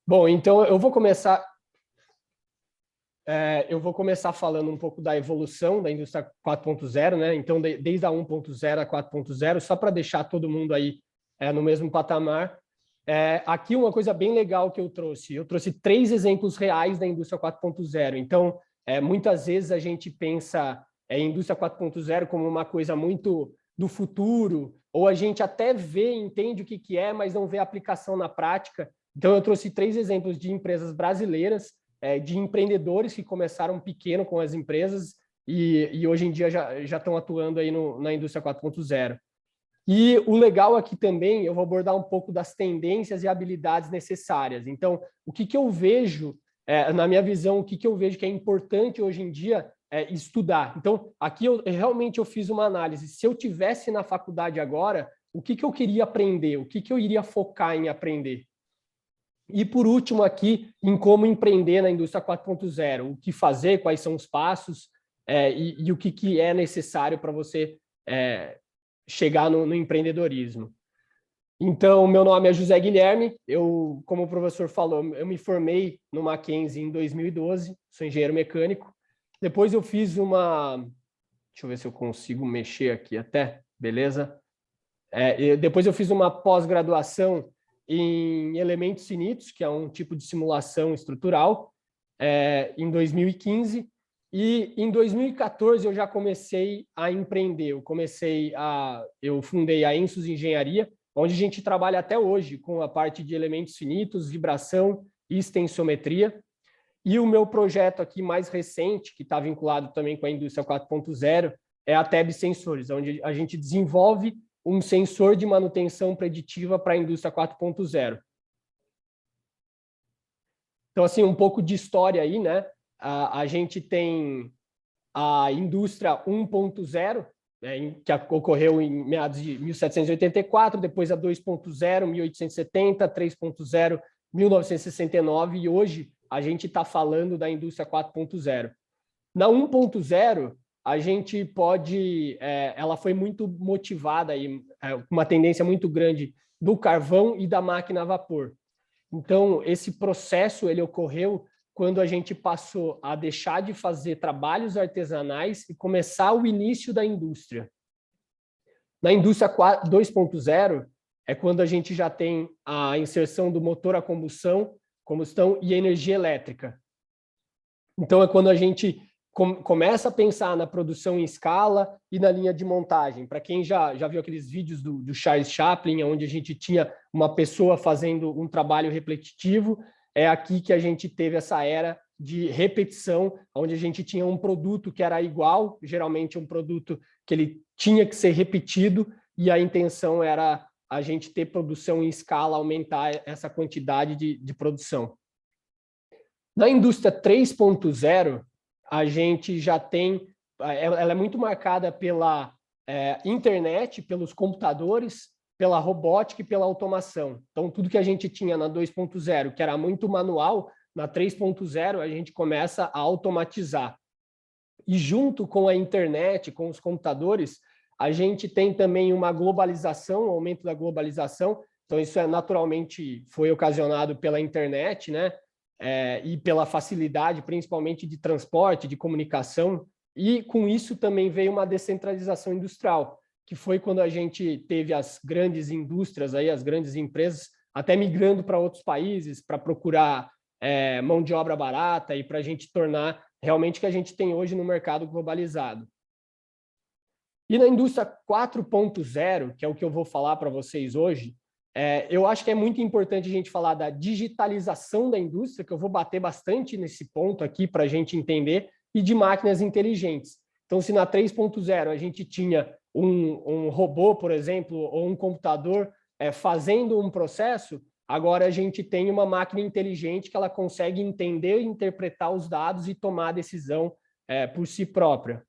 Bom, então eu vou começar falando um pouco da evolução da indústria 4.0, né? Então, desde a 1.0 a 4.0, só para deixar todo mundo aí no mesmo patamar. Aqui uma coisa bem legal que eu trouxe 3 exemplos reais da indústria 4.0. Então, muitas vezes a gente pensa em indústria 4.0 como uma coisa muito do futuro, ou a gente até vê, entende o que é, mas não vê a aplicação na prática. Então, eu trouxe 3 exemplos de empresas brasileiras, de empreendedores que começaram pequeno com as empresas e hoje em dia já estão atuando aí na indústria 4.0. E o legal aqui também, eu vou abordar um pouco das tendências e habilidades necessárias. Então, o que eu vejo, na minha visão, o que eu vejo que é importante hoje em dia é estudar. Então, aqui realmente eu fiz uma análise. Se eu tivesse na faculdade agora, o que eu queria aprender? O que eu iria focar em aprender? E, por último, aqui, em como empreender na indústria 4.0. O que fazer, quais são os passos e o que é necessário para você chegar no empreendedorismo. Então, meu nome é José Guilherme, como o professor falou, eu me formei no Mackenzie em 2012, sou engenheiro mecânico. Depois eu fiz deixa eu ver se eu consigo mexer aqui até, beleza? Depois eu fiz uma pós-graduação em elementos finitos, que é um tipo de simulação estrutural, em 2015. E em 2014 eu já comecei a empreender. Eu fundei a Ensus Engenharia, onde a gente trabalha até hoje com a parte de elementos finitos, vibração e extensometria. E o meu projeto aqui mais recente, que está vinculado também com a indústria 4.0, é a TEB Sensores, onde a gente desenvolve um sensor de manutenção preditiva para a indústria 4.0. Então, assim, um pouco de história aí, né? A gente tem a indústria 1.0, que ocorreu em meados de 1784, depois a 2.0, 1870, 3.0, 1969, e hoje a gente está falando da indústria 4.0. Na 1.0, a gente ela foi muito motivada, uma tendência muito grande do carvão e da máquina a vapor. Então, esse processo ele ocorreu quando a gente passou a deixar de fazer trabalhos artesanais e começar o início da indústria. Na indústria 2.0, é quando a gente já tem a inserção do motor a combustão e energia elétrica. Então, é quando a gente começa a pensar na produção em escala e na linha de montagem. Para quem já viu aqueles vídeos do Charles Chaplin, onde a gente tinha uma pessoa fazendo um trabalho repetitivo, é aqui que a gente teve essa era de repetição, onde a gente tinha um produto que era igual, geralmente um produto que ele tinha que ser repetido, e a intenção era a gente ter produção em escala, aumentar essa quantidade de produção. Na indústria 3.0, a gente já tem, ela é muito marcada pela internet, pelos computadores, pela robótica e pela automação. Então, tudo que a gente tinha na 2.0, que era muito manual, na 3.0 a gente começa a automatizar. E junto com a internet, com os computadores, a gente tem também uma globalização, um aumento da globalização. Então, isso naturalmente foi ocasionado pela internet, né? E pela facilidade, principalmente de transporte, de comunicação, e com isso também veio uma descentralização industrial, que foi quando a gente teve as grandes indústrias, as grandes empresas, até migrando para outros países, para procurar mão de obra barata e para a gente tornar realmente o que a gente tem hoje no mercado globalizado. E na indústria 4.0, que é o que eu vou falar para vocês hoje, eu acho que é muito importante a gente falar da digitalização da indústria, que eu vou bater bastante nesse ponto aqui para a gente entender, e de máquinas inteligentes. Então, se na 3.0 a gente tinha um robô, por exemplo, ou um computador fazendo um processo, agora a gente tem uma máquina inteligente que ela consegue entender e interpretar os dados e tomar a decisão por si própria.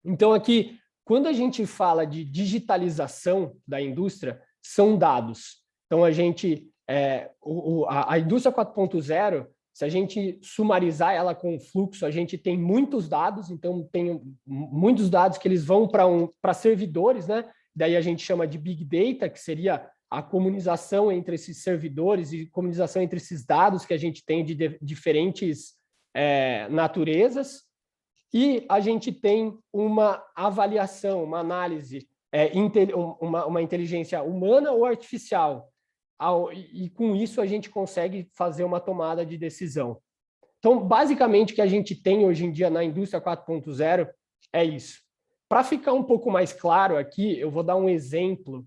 Então, aqui, quando a gente fala de digitalização da indústria, são dados. Então, a indústria 4.0, se a gente sumarizar ela com o fluxo, a gente tem muitos dados, então tem muitos dados que eles vão para servidores, né? Daí a gente chama de Big Data, que seria a comunicação entre esses servidores e comunicação entre esses dados que a gente tem de diferentes naturezas, e a gente tem uma avaliação, uma análise, uma inteligência humana ou artificial, e com isso a gente consegue fazer uma tomada de decisão. Então, basicamente, o que a gente tem hoje em dia na indústria 4.0 é isso. Para ficar um pouco mais claro aqui, eu vou dar um exemplo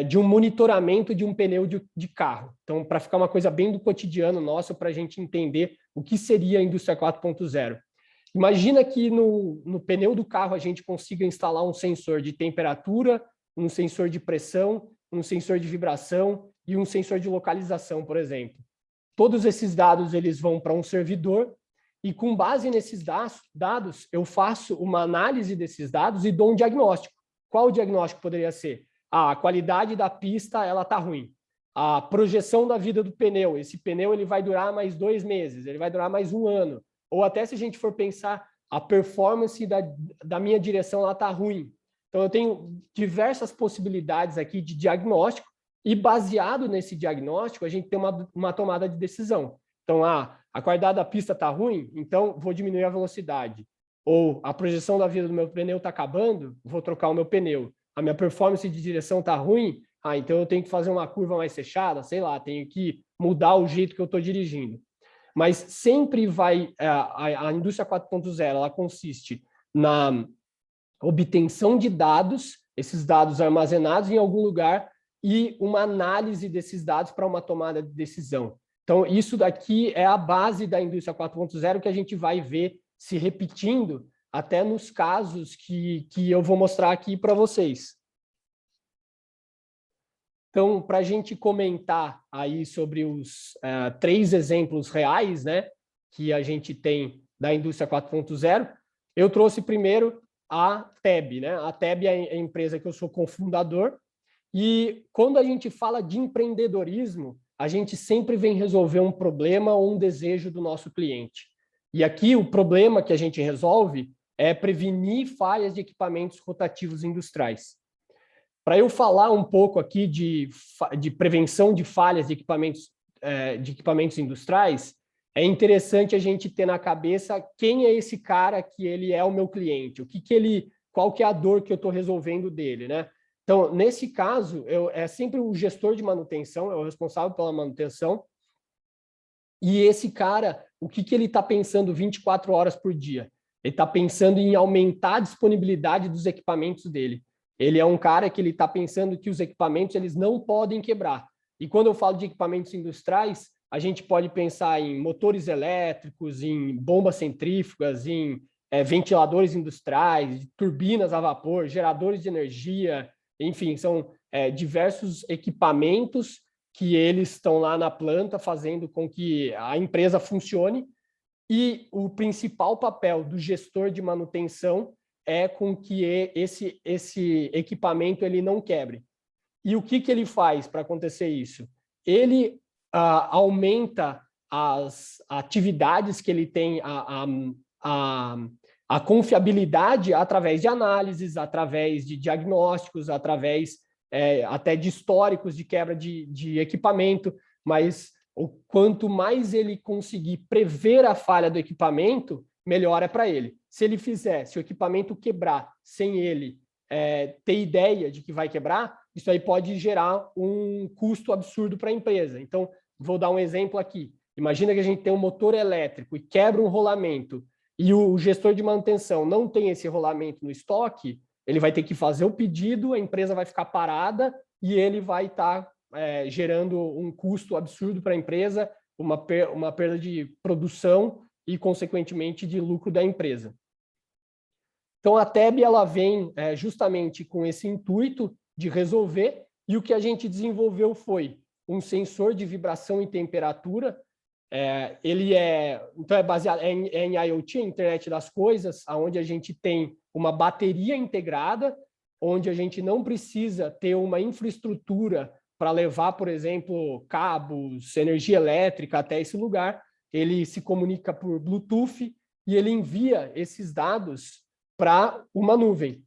de um monitoramento de um pneu de carro. Então, para ficar uma coisa bem do cotidiano nosso, para a gente entender o que seria a indústria 4.0. Imagina que no pneu do carro a gente consiga instalar um sensor de temperatura, um sensor de pressão, um sensor de vibração e um sensor de localização, por exemplo. Todos esses dados eles vão para um servidor e, com base nesses dados, eu faço uma análise desses dados e dou um diagnóstico. Qual o diagnóstico poderia ser? A qualidade da pista está ruim. A projeção da vida do pneu. Esse pneu ele vai durar mais 2 meses, ele vai durar mais 1 ano. Ou até se a gente for pensar, a performance da minha direção está ruim. Então, eu tenho diversas possibilidades aqui de diagnóstico e, baseado nesse diagnóstico, a gente tem uma tomada de decisão. Então, a qualidade da pista está ruim, então vou diminuir a velocidade. Ou a projeção da vida do meu pneu está acabando, vou trocar o meu pneu. A minha performance de direção está ruim, então eu tenho que fazer uma curva mais fechada, sei lá, tenho que mudar o jeito que eu estou dirigindo. Mas sempre a indústria 4.0, ela consiste na obtenção de dados, esses dados armazenados em algum lugar, e uma análise desses dados para uma tomada de decisão. Então, isso daqui é a base da indústria 4.0 que a gente vai ver se repetindo até nos casos que eu vou mostrar aqui para vocês. Então, para a gente comentar aí sobre os 3 exemplos reais, né, que a gente tem da indústria 4.0, eu trouxe primeiro a TEB, né? A TEB é a empresa que eu sou cofundador, e quando a gente fala de empreendedorismo, a gente sempre vem resolver um problema ou um desejo do nosso cliente. E aqui o problema que a gente resolve é prevenir falhas de equipamentos rotativos industriais. Para eu falar um pouco aqui de prevenção de falhas de equipamentos industriais, é interessante a gente ter na cabeça quem é esse cara que ele é o meu cliente, qual que é a dor que eu estou resolvendo dele, né? Então, nesse caso, é sempre o gestor de manutenção, é o responsável pela manutenção, e esse cara, o que ele está pensando 24 horas por dia? Ele está pensando em aumentar a disponibilidade dos equipamentos dele. Ele é um cara que ele está pensando que os equipamentos eles não podem quebrar. E quando eu falo de equipamentos industriais, a gente pode pensar em motores elétricos, em bombas centrífugas, em ventiladores industriais, turbinas a vapor, geradores de energia, enfim, são diversos equipamentos que eles estão lá na planta fazendo com que a empresa funcione. E o principal papel do gestor de manutenção é com que esse equipamento ele não quebre. E o que ele faz para acontecer isso? Ele aumenta as atividades que ele tem, a confiabilidade através de análises, através de diagnósticos, através até de históricos de quebra de equipamento, mas quanto mais ele conseguir prever a falha do equipamento, melhor é para ele. Se o equipamento quebrar sem ele ter ideia de que vai quebrar, isso aí pode gerar um custo absurdo para a empresa. Então, vou dar um exemplo aqui. Imagina que a gente tem um motor elétrico e quebra um rolamento e o gestor de manutenção não tem esse rolamento no estoque, ele vai ter que fazer o pedido, a empresa vai ficar parada e ele vai estar gerando um custo absurdo para a empresa, uma perda de produção e, consequentemente, de lucro da empresa. Então, a TEB ela vem justamente com esse intuito de resolver, e o que a gente desenvolveu foi um sensor de vibração e temperatura. Então, é baseado em IoT, Internet das Coisas, onde a gente tem uma bateria integrada, onde a gente não precisa ter uma infraestrutura para levar, por exemplo, cabos, energia elétrica até esse lugar. Ele se comunica por Bluetooth e ele envia esses dados para uma nuvem.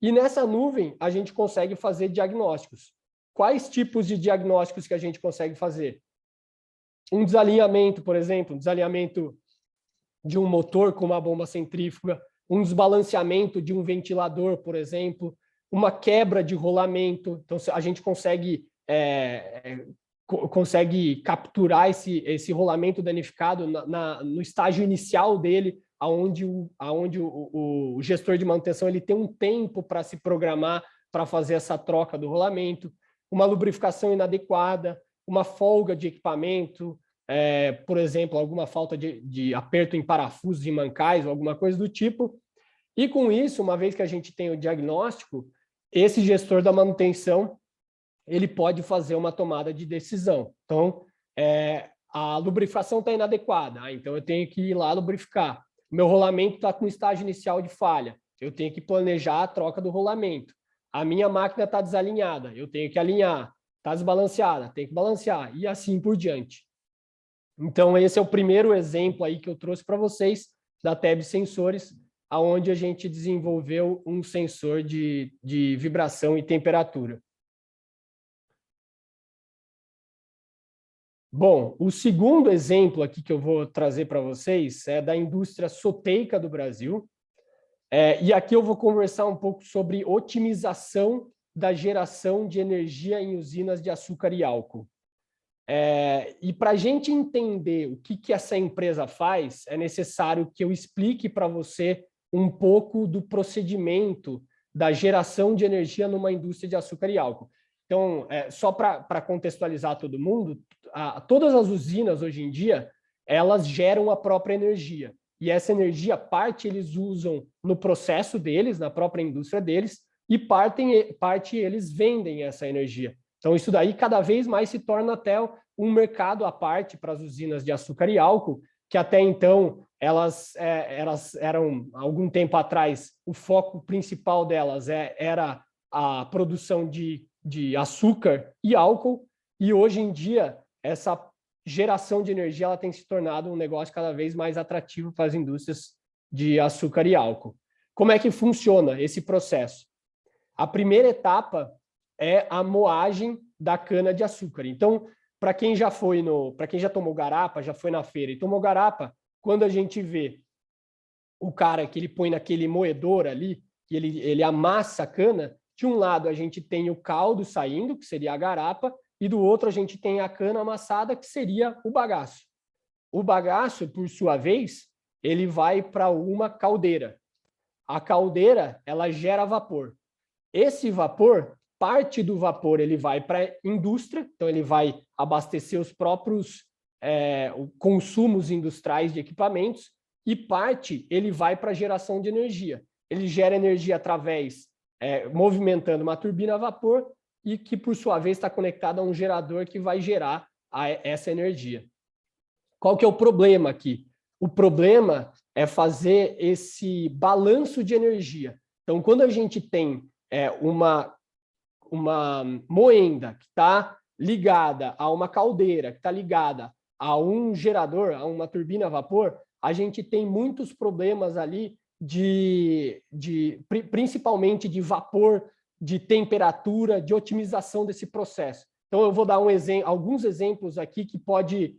E nessa nuvem, a gente consegue fazer diagnósticos. quais tipos de diagnósticos que a gente consegue fazer? Um desalinhamento, por exemplo, um desalinhamento de um motor com uma bomba centrífuga, um desbalanceamento de um ventilador, por exemplo, uma quebra de rolamento. Então, a gente consegue capturar esse rolamento danificado no estágio inicial dele, aonde o gestor de manutenção ele tem um tempo para se programar para fazer essa troca do rolamento, uma lubrificação inadequada, uma folga de equipamento, por exemplo, alguma falta de aperto em parafusos e mancais, ou alguma coisa do tipo. E com isso, uma vez que a gente tem o diagnóstico, esse gestor da manutenção ele pode fazer uma tomada de decisão. Então, a lubrificação está inadequada, então eu tenho que ir lá lubrificar. Meu rolamento está com estágio inicial de falha, eu tenho que planejar a troca do rolamento. A minha máquina está desalinhada, eu tenho que alinhar. Está desbalanceada, tenho que balancear, e assim por diante. Então, esse é o primeiro exemplo aí que eu trouxe para vocês da TEB Sensores, onde a gente desenvolveu um sensor de vibração e temperatura. Bom, o segundo exemplo aqui que eu vou trazer para vocês é da indústria soteica do Brasil. E aqui eu vou conversar um pouco sobre otimização da geração de energia em usinas de açúcar e álcool. E para a gente entender o que essa empresa faz, é necessário que eu explique para você um pouco do procedimento da geração de energia numa indústria de açúcar e álcool. Então, só para contextualizar todo mundo, todas as usinas hoje em dia, elas geram a própria energia. E essa energia, parte eles usam no processo deles, na própria indústria deles, e parte eles vendem essa energia. Então, isso daí cada vez mais se torna até um mercado à parte para as usinas de açúcar e álcool, que até então elas eram, algum tempo atrás, o foco principal delas era a produção de açúcar e álcool, e hoje em dia essa geração de energia ela tem se tornado um negócio cada vez mais atrativo para as indústrias de açúcar e álcool. Como é que funciona esse processo? A primeira etapa é a moagem da cana-de-açúcar. Então, para quem já tomou garapa, já foi na feira e tomou garapa, quando a gente vê o cara que ele põe naquele moedor ali, que ele amassa a cana, de um lado a gente tem o caldo saindo, que seria a garapa, e do outro a gente tem a cana amassada, que seria o bagaço. O bagaço, por sua vez, ele vai para uma caldeira. A caldeira, ela gera vapor. Esse vapor, parte do vapor, ele vai para a indústria, então ele vai abastecer os próprios consumos industriais de equipamentos, e parte ele vai para a geração de energia. Ele gera energia através, movimentando uma turbina a vapor, e que, por sua vez, está conectada a um gerador que vai gerar essa energia. Qual que é o problema aqui? O problema é fazer esse balanço de energia. Então, quando a gente tem uma moenda que está ligada a uma caldeira, que está ligada a um gerador, a uma turbina a vapor, a gente tem muitos problemas ali principalmente de vapor, de temperatura, de otimização desse processo. Então, eu vou dar alguns exemplos aqui que pode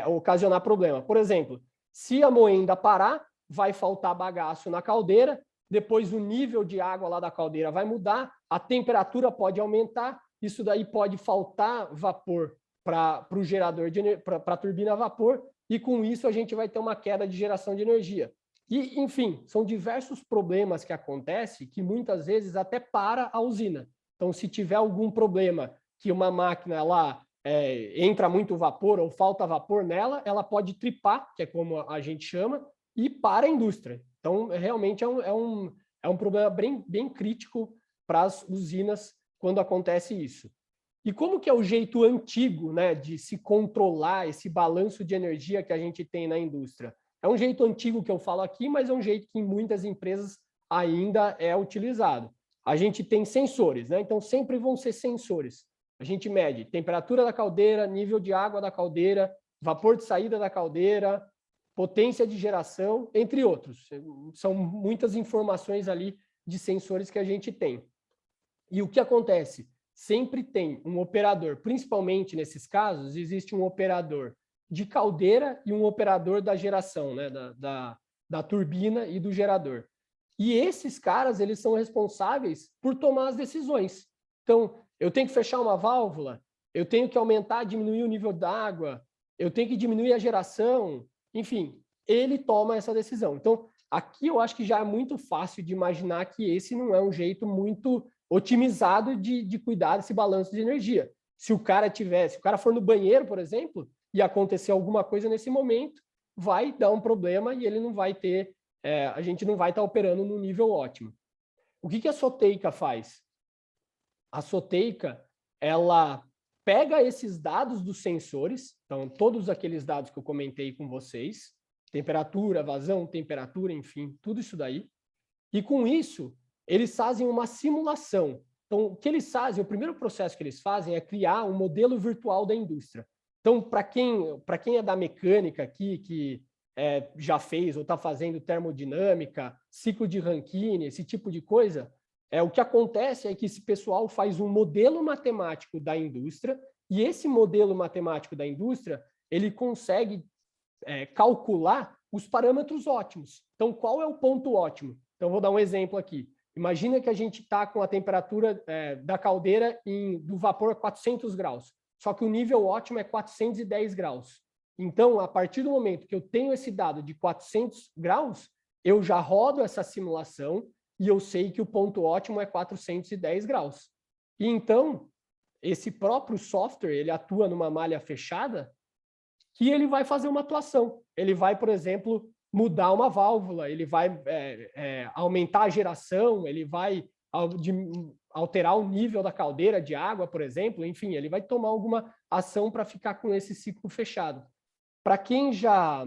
ocasionar problema. Por exemplo, se a moenda parar, vai faltar bagaço na caldeira, depois o nível de água lá da caldeira vai mudar, a temperatura pode aumentar, isso daí pode faltar vapor para o gerador, para a turbina a vapor, e com isso a gente vai ter uma queda de geração de energia. E, enfim, são diversos problemas que acontecem que muitas vezes até para a usina. Então, se tiver algum problema que uma máquina lá entra muito vapor ou falta vapor nela, ela pode tripar, que é como a gente chama, e para a indústria. Então, realmente é um problema bem crítico para as usinas quando acontece isso. E como que é o jeito antigo, né, de se controlar esse balanço de energia que a gente tem na indústria? É um jeito antigo que eu falo aqui, mas é um jeito que em muitas empresas ainda é utilizado. A gente tem sensores, né? Então sempre vão ser sensores. A gente mede temperatura da caldeira, nível de água da caldeira, vapor de saída da caldeira, potência de geração, entre outros. São muitas informações ali de sensores que a gente tem. E o que acontece? sempre tem um operador, principalmente nesses casos, existe um operador de caldeira e um operador da geração, né, da turbina e do gerador. E esses caras, eles são responsáveis por tomar as decisões. Então, eu tenho que fechar uma válvula, eu tenho que aumentar, diminuir o nível d'água, eu tenho que diminuir a geração, enfim, ele toma essa decisão. Então, aqui eu acho que já é muito fácil de imaginar que esse não é um jeito muito otimizado de cuidar desse balanço de energia. Se o cara for no banheiro, por exemplo, e acontecer alguma coisa nesse momento, vai dar um problema e ele não vai ter, a gente não vai estar operando no nível ótimo. O que a Soteica faz? A Soteica, ela pega esses dados dos sensores, então todos aqueles dados que eu comentei com vocês, temperatura, vazão, temperatura, enfim, tudo isso daí, e com isso, eles fazem uma simulação. Então, o que eles fazem, o primeiro processo que eles fazem é criar um modelo virtual da indústria. Então, para quem é da mecânica aqui, que já fez ou está fazendo termodinâmica, ciclo de Rankine, esse tipo de coisa, o que acontece é que esse pessoal faz um modelo matemático da indústria, e esse modelo matemático da indústria, ele consegue calcular os parâmetros ótimos. Então, qual é o ponto ótimo? Então, vou dar um exemplo aqui. Imagina que a gente está com a temperatura da caldeira do vapor a 400 graus, só que o nível ótimo é 410 graus. Então, a partir do momento que eu tenho esse dado de 400 graus, eu já rodo essa simulação e eu sei que o ponto ótimo é 410 graus. E então, esse próprio software, ele atua numa malha fechada que ele vai fazer uma atuação. Ele vai, por exemplo, mudar uma válvula, ele vai aumentar a geração, ele vai alterar o nível da caldeira de água, por exemplo, enfim, ele vai tomar alguma ação para ficar com esse ciclo fechado. Para quem já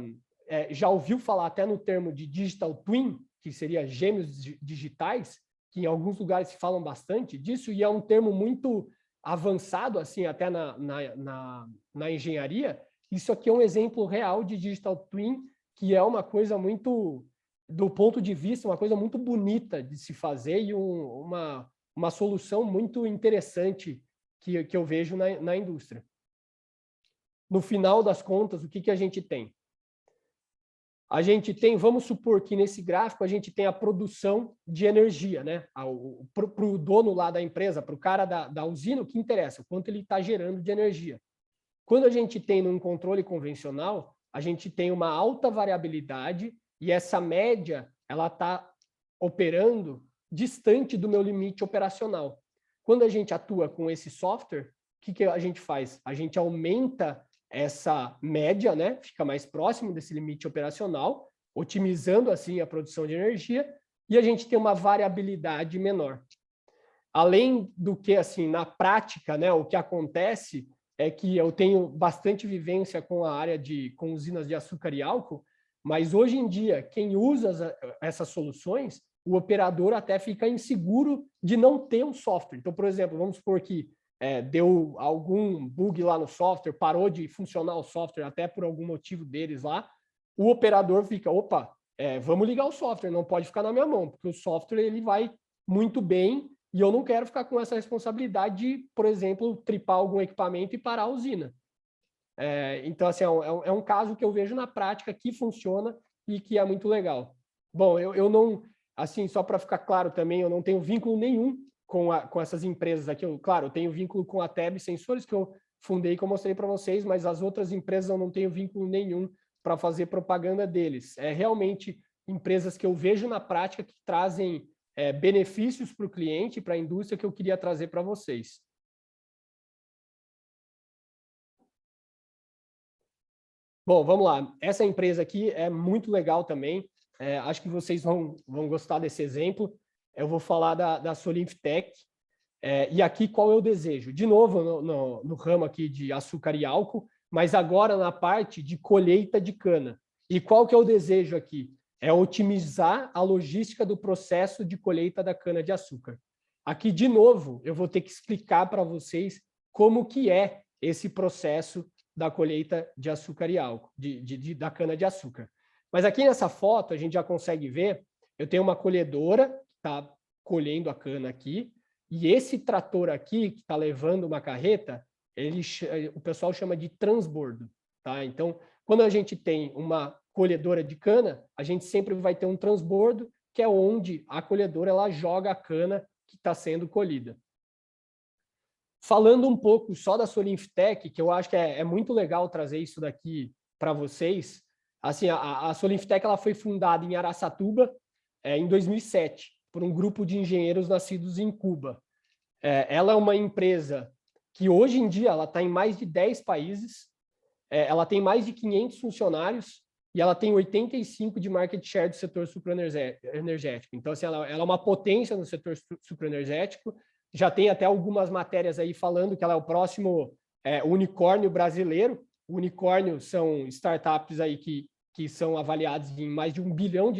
ouviu falar até no termo de digital twin, que seria gêmeos digitais, que em alguns lugares se falam bastante disso, e é um termo muito avançado, assim, até na engenharia. Isso aqui é um exemplo real de digital twin, que é uma coisa muito, do ponto de vista, uma coisa muito bonita de se fazer e uma solução muito interessante que eu vejo na indústria. No final das contas, o que a gente tem? A gente tem, vamos supor que nesse gráfico a gente tem a produção de energia, né? Para o dono lá da empresa, para o cara da usina, o que interessa? O quanto ele está gerando de energia. Quando a gente tem num controle convencional, a gente tem uma alta variabilidade e essa média ela está operando distante do meu limite operacional. Quando a gente atua com esse software, o que a gente faz? A gente aumenta essa média, né? Fica mais próximo desse limite operacional, otimizando assim a produção de energia, e a gente tem uma variabilidade menor. Além do que, assim, na prática, né, o que acontece é que eu tenho bastante vivência com a área com usinas de açúcar e álcool, mas hoje em dia, quem usa essas soluções, o operador até fica inseguro de não ter um software. Então, por exemplo, vamos supor que deu algum bug lá no software, parou de funcionar o software até por algum motivo deles lá, o operador fica, opa, vamos ligar o software, não pode ficar na minha mão, porque o software ele vai muito bem e eu não quero ficar com essa responsabilidade de, por exemplo, tripar algum equipamento e parar a usina. Então, assim, é um caso que eu vejo na prática que funciona e que é muito legal. Bom, eu não, assim, só para ficar claro também, eu não tenho vínculo nenhum com essas empresas aqui. Claro, eu tenho vínculo com a TEB Sensores, que eu fundei, que eu mostrei para vocês, mas as outras empresas eu não tenho vínculo nenhum para fazer propaganda deles. É realmente empresas que eu vejo na prática que trazem benefícios para o cliente, para a indústria, que eu queria trazer para vocês. Bom, vamos lá. Essa empresa aqui é muito legal também. Acho que vocês vão gostar desse exemplo. Eu vou falar da Solinftec. E aqui, qual é o desejo? De novo, no ramo aqui de açúcar e álcool, mas agora na parte de colheita de cana. E qual que é o desejo aqui? É otimizar a logística do processo de colheita da cana-de-açúcar. Aqui, de novo, eu vou ter que explicar para vocês como que é esse processo da colheita de açúcar e álcool, da cana-de-açúcar. Mas aqui nessa foto, a gente já consegue ver, eu tenho uma colhedora que está colhendo a cana aqui, E esse trator aqui, que está levando uma carreta, o pessoal chama de transbordo. Tá? Então, quando a gente tem uma colhedora de cana, a gente sempre vai ter um transbordo, que é onde a colhedora ela joga a cana que está sendo colhida. Falando um pouco só da Solinftec, que eu acho que é muito legal trazer isso daqui para vocês. Assim, a Solinftec ela foi fundada em Araçatuba em 2007 por um grupo de engenheiros nascidos em Cuba. Ela é uma empresa que hoje em dia ela está em mais de 10 países, ela tem mais de 500 funcionários e ela tem 85% de market share do setor sucroenergético. Então, assim, ela é uma potência no setor sucroenergético. Já tem até algumas matérias aí falando que ela é o próximo unicórnio brasileiro. O unicórnio são startups aí que são avaliadas em mais de $1 bilhão.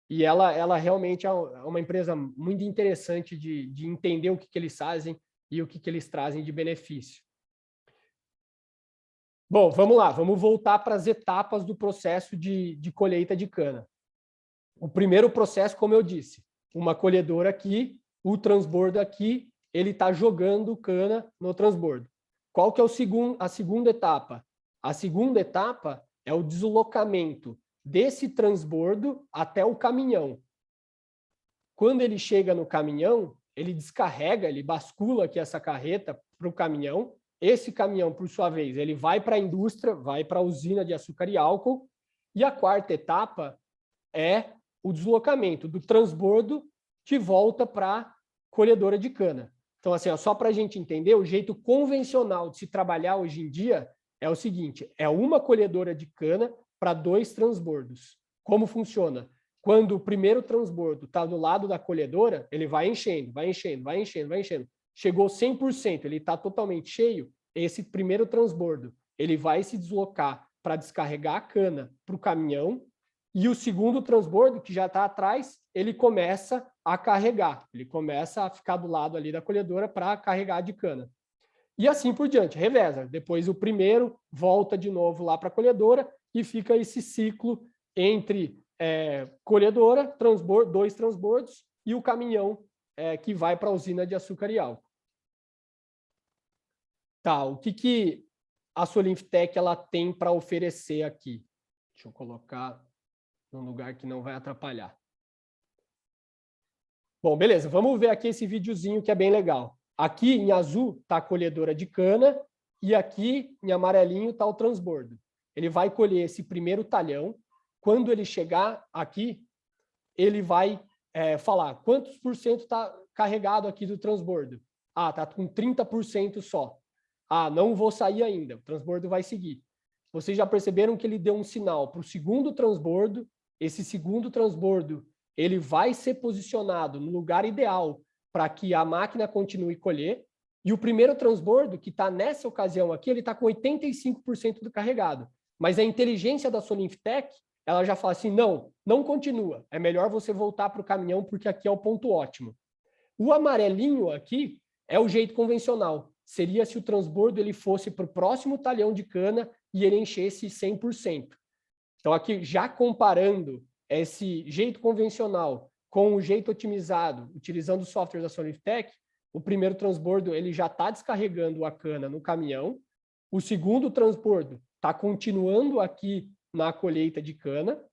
E ela realmente é uma empresa muito interessante de entender o que eles fazem e o que eles trazem de benefício. Bom, vamos lá, vamos voltar para as etapas do processo de colheita de cana. O primeiro processo, como eu disse, uma colhedora aqui, o transbordo aqui, ele está jogando cana no transbordo. Qual que é a segunda etapa? A segunda etapa é o deslocamento desse transbordo até o caminhão. Quando ele chega no caminhão, ele descarrega, ele bascula aqui essa carreta para o caminhão. Esse caminhão, por sua vez, ele vai para a indústria, vai para a usina de açúcar e álcool. E a quarta etapa é o deslocamento do transbordo de volta para a colhedora de cana. Então, assim, só para a gente entender, o jeito convencional de se trabalhar hoje em dia é o seguinte, é uma colhedora de cana para 2 transbordos. Como funciona? Quando o primeiro transbordo está do lado da colhedora, ele vai enchendo, vai enchendo, vai enchendo, vai enchendo. Chegou 100%, ele está totalmente cheio, esse primeiro transbordo, ele vai se deslocar para descarregar a cana para o caminhão, e o segundo transbordo, que já está atrás, ele começa a carregar, ele começa a ficar do lado ali da colhedora para carregar de cana. E assim por diante, reveza. Depois o primeiro volta de novo lá para a colhedora e fica esse ciclo entre colhedora, transbordo, 2 transbordos e o caminhão que vai para a usina de açúcar e álcool. Tá, o que a Solinftec ela tem para oferecer aqui? Deixa eu colocar num lugar que não vai atrapalhar. Bom, beleza, vamos ver aqui esse videozinho que é bem legal. Aqui em azul está a colhedora de cana e aqui em amarelinho está o transbordo. Ele vai colher esse primeiro talhão. Quando ele chegar aqui, ele vai falar quantos por cento está carregado aqui do transbordo. Ah, está com 30% só. Ah, não vou sair ainda, o transbordo vai seguir. Vocês já perceberam que ele deu um sinal para o segundo transbordo. Esse segundo transbordo ele vai ser posicionado no lugar ideal para que a máquina continue a colher. E o primeiro transbordo, que está nessa ocasião aqui, ele está com 85% do carregado. Mas a inteligência da Solinftec, ela já fala assim, não continua. É melhor você voltar para o caminhão, porque aqui é o ponto ótimo. O amarelinho aqui é o jeito convencional. Seria se o transbordo ele fosse para o próximo talhão de cana e ele enchesse 100%. Então, aqui, já comparando esse jeito convencional com o jeito otimizado, utilizando o software da Solinftec, o primeiro transbordo ele já está descarregando a cana no caminhão, o segundo transbordo está continuando aqui na colheita de cana,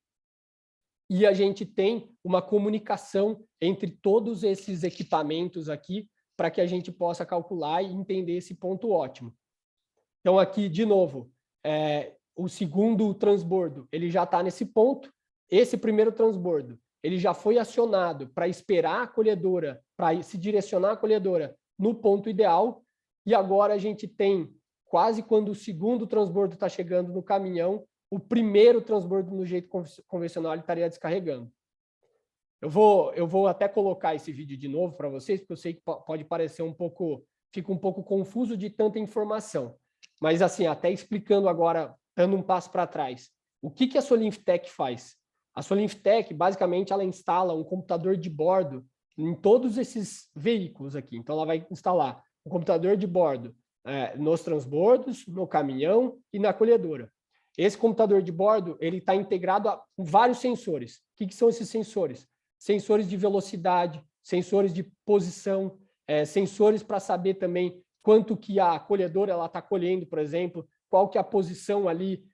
e a gente tem uma comunicação entre todos esses equipamentos aqui para que a gente possa calcular e entender esse ponto ótimo. Então, aqui, de novo, o segundo transbordo ele já está nesse ponto. Esse primeiro transbordo ele já foi acionado para esperar a colhedora, para se direcionar a colhedora no ponto ideal, e agora a gente tem, quase quando o segundo transbordo está chegando no caminhão, o primeiro transbordo no jeito convencional ele estaria descarregando. Eu vou até colocar esse vídeo de novo para vocês, porque eu sei que pode parecer fica um pouco confuso de tanta informação. Mas assim, até explicando agora, dando um passo para trás, o que a Solinftec faz? A Solinftec, basicamente, ela instala um computador de bordo em todos esses veículos aqui. Então, ela vai instalar um computador de bordo nos transbordos, no caminhão e na colhedora. Esse computador de bordo ele está integrado a vários sensores. O que são esses sensores? Sensores de velocidade, sensores de posição, sensores para saber também quanto que a colhedora está colhendo, por exemplo, qual que é a posição ali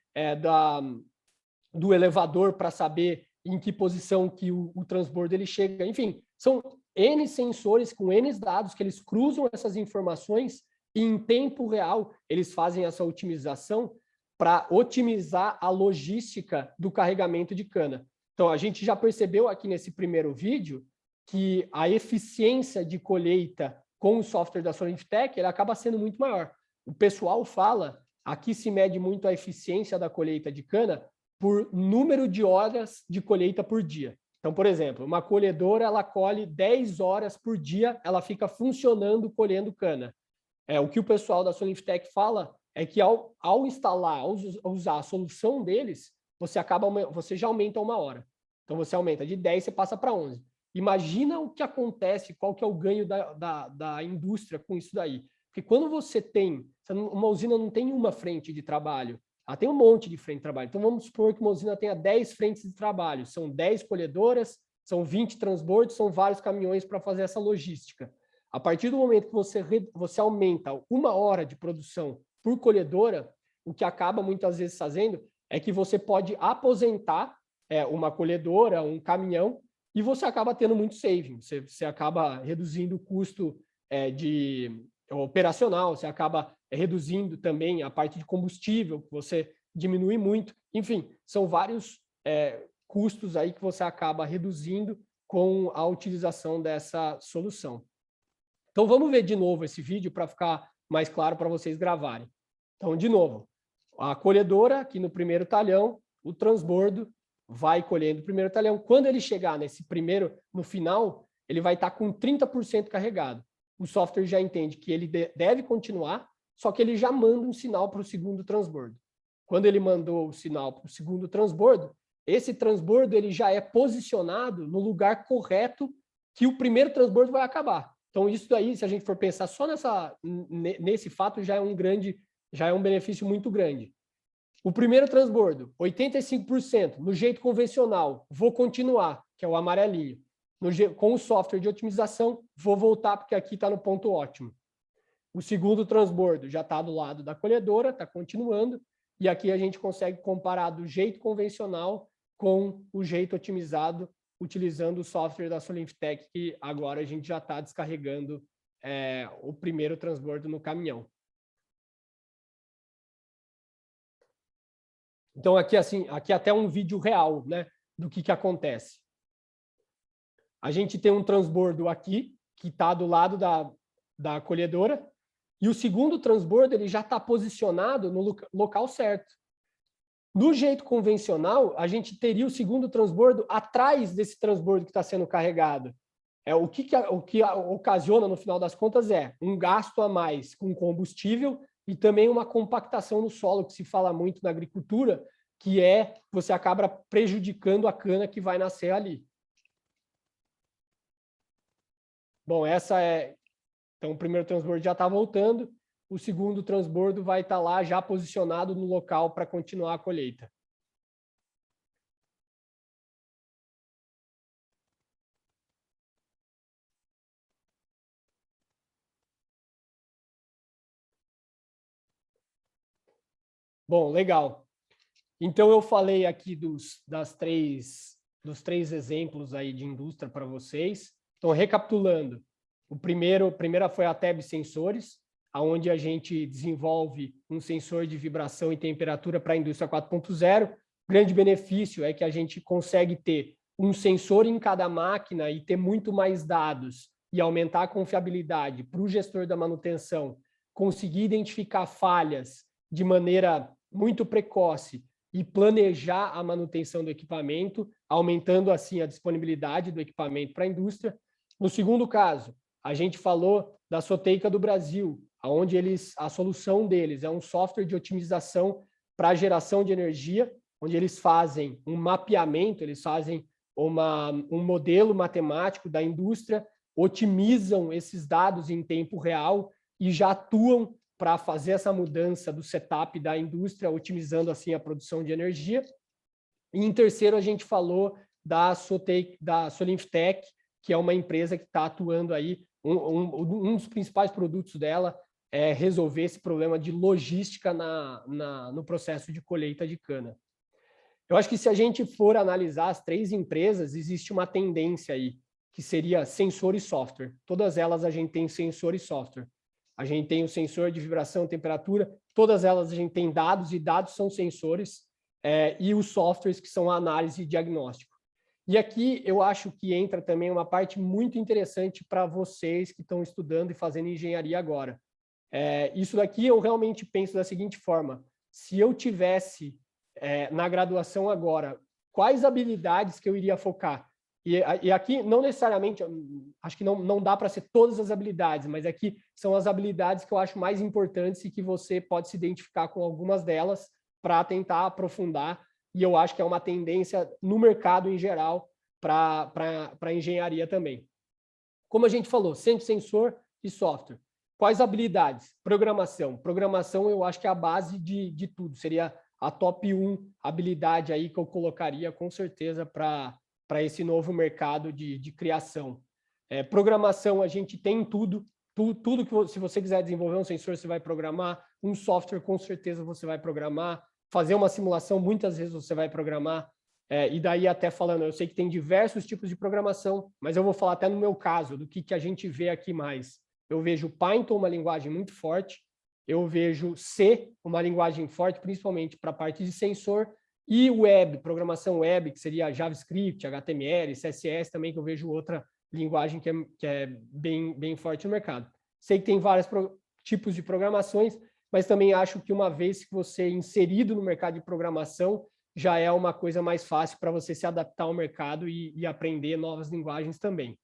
do elevador para saber em que posição que o transbordo ele chega. Enfim, são N sensores com N dados que eles cruzam essas informações e em tempo real eles fazem essa otimização para otimizar a logística do carregamento de cana. Então, a gente já percebeu aqui nesse primeiro vídeo que a eficiência de colheita com o software da Solinftec ele acaba sendo muito maior. O pessoal fala, aqui se mede muito a eficiência da colheita de cana por número de horas de colheita por dia. Então, por exemplo, uma colhedora ela colhe 10 horas por dia, ela fica funcionando colhendo cana. O que o pessoal da Solinftec fala é que ao instalar, ao usar a solução deles, você já aumenta 1 hora. Então, você aumenta de 10, você passa para 11. Imagina o que acontece, qual que é o ganho da indústria com isso daí. Porque quando você tem, uma usina não tem uma frente de trabalho, ela tem um monte de frente de trabalho. Então, vamos supor que uma usina tenha 10 frentes de trabalho. São 10 colhedoras, são 20 transbordos, são vários caminhões para fazer essa logística. A partir do momento que você aumenta 1 hora de produção por colhedora, o que acaba muitas vezes fazendo é que você pode aposentar uma colhedora, um caminhão, e você acaba tendo muito saving. Você acaba reduzindo o custo operacional, você acaba reduzindo também a parte de combustível, que você diminui muito. Enfim, são vários custos aí que você acaba reduzindo com a utilização dessa solução. Então, vamos ver de novo esse vídeo para ficar mais claro para vocês gravarem. Então, de novo, a colhedora aqui no primeiro talhão, o transbordo vai colhendo o primeiro talhão. Quando ele chegar no final, ele vai estar com 30% carregado. O software já entende que ele deve continuar, só que ele já manda um sinal para o segundo transbordo. Quando ele mandou o sinal para o segundo transbordo, esse transbordo ele já é posicionado no lugar correto que o primeiro transbordo vai acabar. Então, isso daí, se a gente for pensar só nesse fato, já é um benefício muito grande. O primeiro transbordo, 85%, no jeito convencional, vou continuar, que é o amarelinho. Com o software de otimização, vou voltar, porque aqui está no ponto ótimo. O segundo transbordo já está do lado da colhedora, está continuando, e aqui a gente consegue comparar do jeito convencional com o jeito otimizado, utilizando o software da Solinftec, que agora a gente já está descarregando o primeiro transbordo no caminhão. Então, aqui até um vídeo real, né, do que acontece. A gente tem um transbordo aqui, que está do lado da colhedora, e o segundo transbordo ele já está posicionado no local certo. No jeito convencional, a gente teria o segundo transbordo atrás desse transbordo que está sendo carregado. O que ocasiona, no final das contas, um gasto a mais com combustível e também uma compactação no solo, que se fala muito na agricultura, que você acaba prejudicando a cana que vai nascer ali. Bom, então o primeiro transbordo já está voltando, o segundo transbordo vai estar lá já posicionado no local para continuar a colheita. Bom, legal. Então, eu falei aqui dos três exemplos aí de indústria para vocês. Então, recapitulando, a primeira foi a TEB Sensores, onde a gente desenvolve um sensor de vibração e temperatura para a indústria 4.0. O grande benefício é que a gente consegue ter um sensor em cada máquina e ter muito mais dados e aumentar a confiabilidade para o gestor da manutenção, conseguir identificar falhas de maneira muito precoce e planejar a manutenção do equipamento, aumentando assim a disponibilidade do equipamento para a indústria. No segundo caso, a gente falou da Soteica do Brasil, onde a solução deles é um software de otimização para a geração de energia, onde eles fazem um mapeamento, eles fazem um modelo matemático da indústria, otimizam esses dados em tempo real e já atuam para fazer essa mudança do setup da indústria, otimizando assim a produção de energia. E em terceiro, a gente falou da Solinftec, que é uma empresa que está atuando aí, um dos principais produtos dela é resolver esse problema de logística no processo de colheita de cana. Eu acho que se a gente for analisar as 3 empresas, existe uma tendência aí, que seria sensor e software. Todas elas a gente tem sensor e software. A gente tem o sensor de vibração, temperatura, todas elas a gente tem dados, e dados são sensores, e os softwares que são a análise e diagnóstico. E aqui eu acho que entra também uma parte muito interessante para vocês que estão estudando e fazendo engenharia agora. Isso daqui eu realmente penso da seguinte forma: se eu tivesse na graduação agora, quais habilidades que eu iria focar? E aqui, não necessariamente, acho que não dá para ser todas as habilidades, mas aqui são as habilidades que eu acho mais importantes e que você pode se identificar com algumas delas para tentar aprofundar, e eu acho que é uma tendência no mercado em geral para engenharia também. Como a gente falou, sempre sensor e software. Quais habilidades? Programação. Programação eu acho que é a base de tudo, seria a top 1 habilidade aí que eu colocaria com certeza para esse novo mercado de criação. Programação a gente tem tudo que se você quiser desenvolver um sensor, você vai programar, um software com certeza você vai programar, fazer uma simulação muitas vezes você vai programar, e daí até falando, eu sei que tem diversos tipos de programação, mas eu vou falar até no meu caso, do que a gente vê aqui mais. Eu vejo Python uma linguagem muito forte, eu vejo C uma linguagem forte, principalmente para a parte de sensor, e web, programação web, que seria JavaScript, HTML, CSS também, que eu vejo outra linguagem que é bem forte no mercado. Sei que tem vários tipos de programações, mas também acho que uma vez que você é inserido no mercado de programação, já é uma coisa mais fácil para você se adaptar ao mercado e aprender novas linguagens também.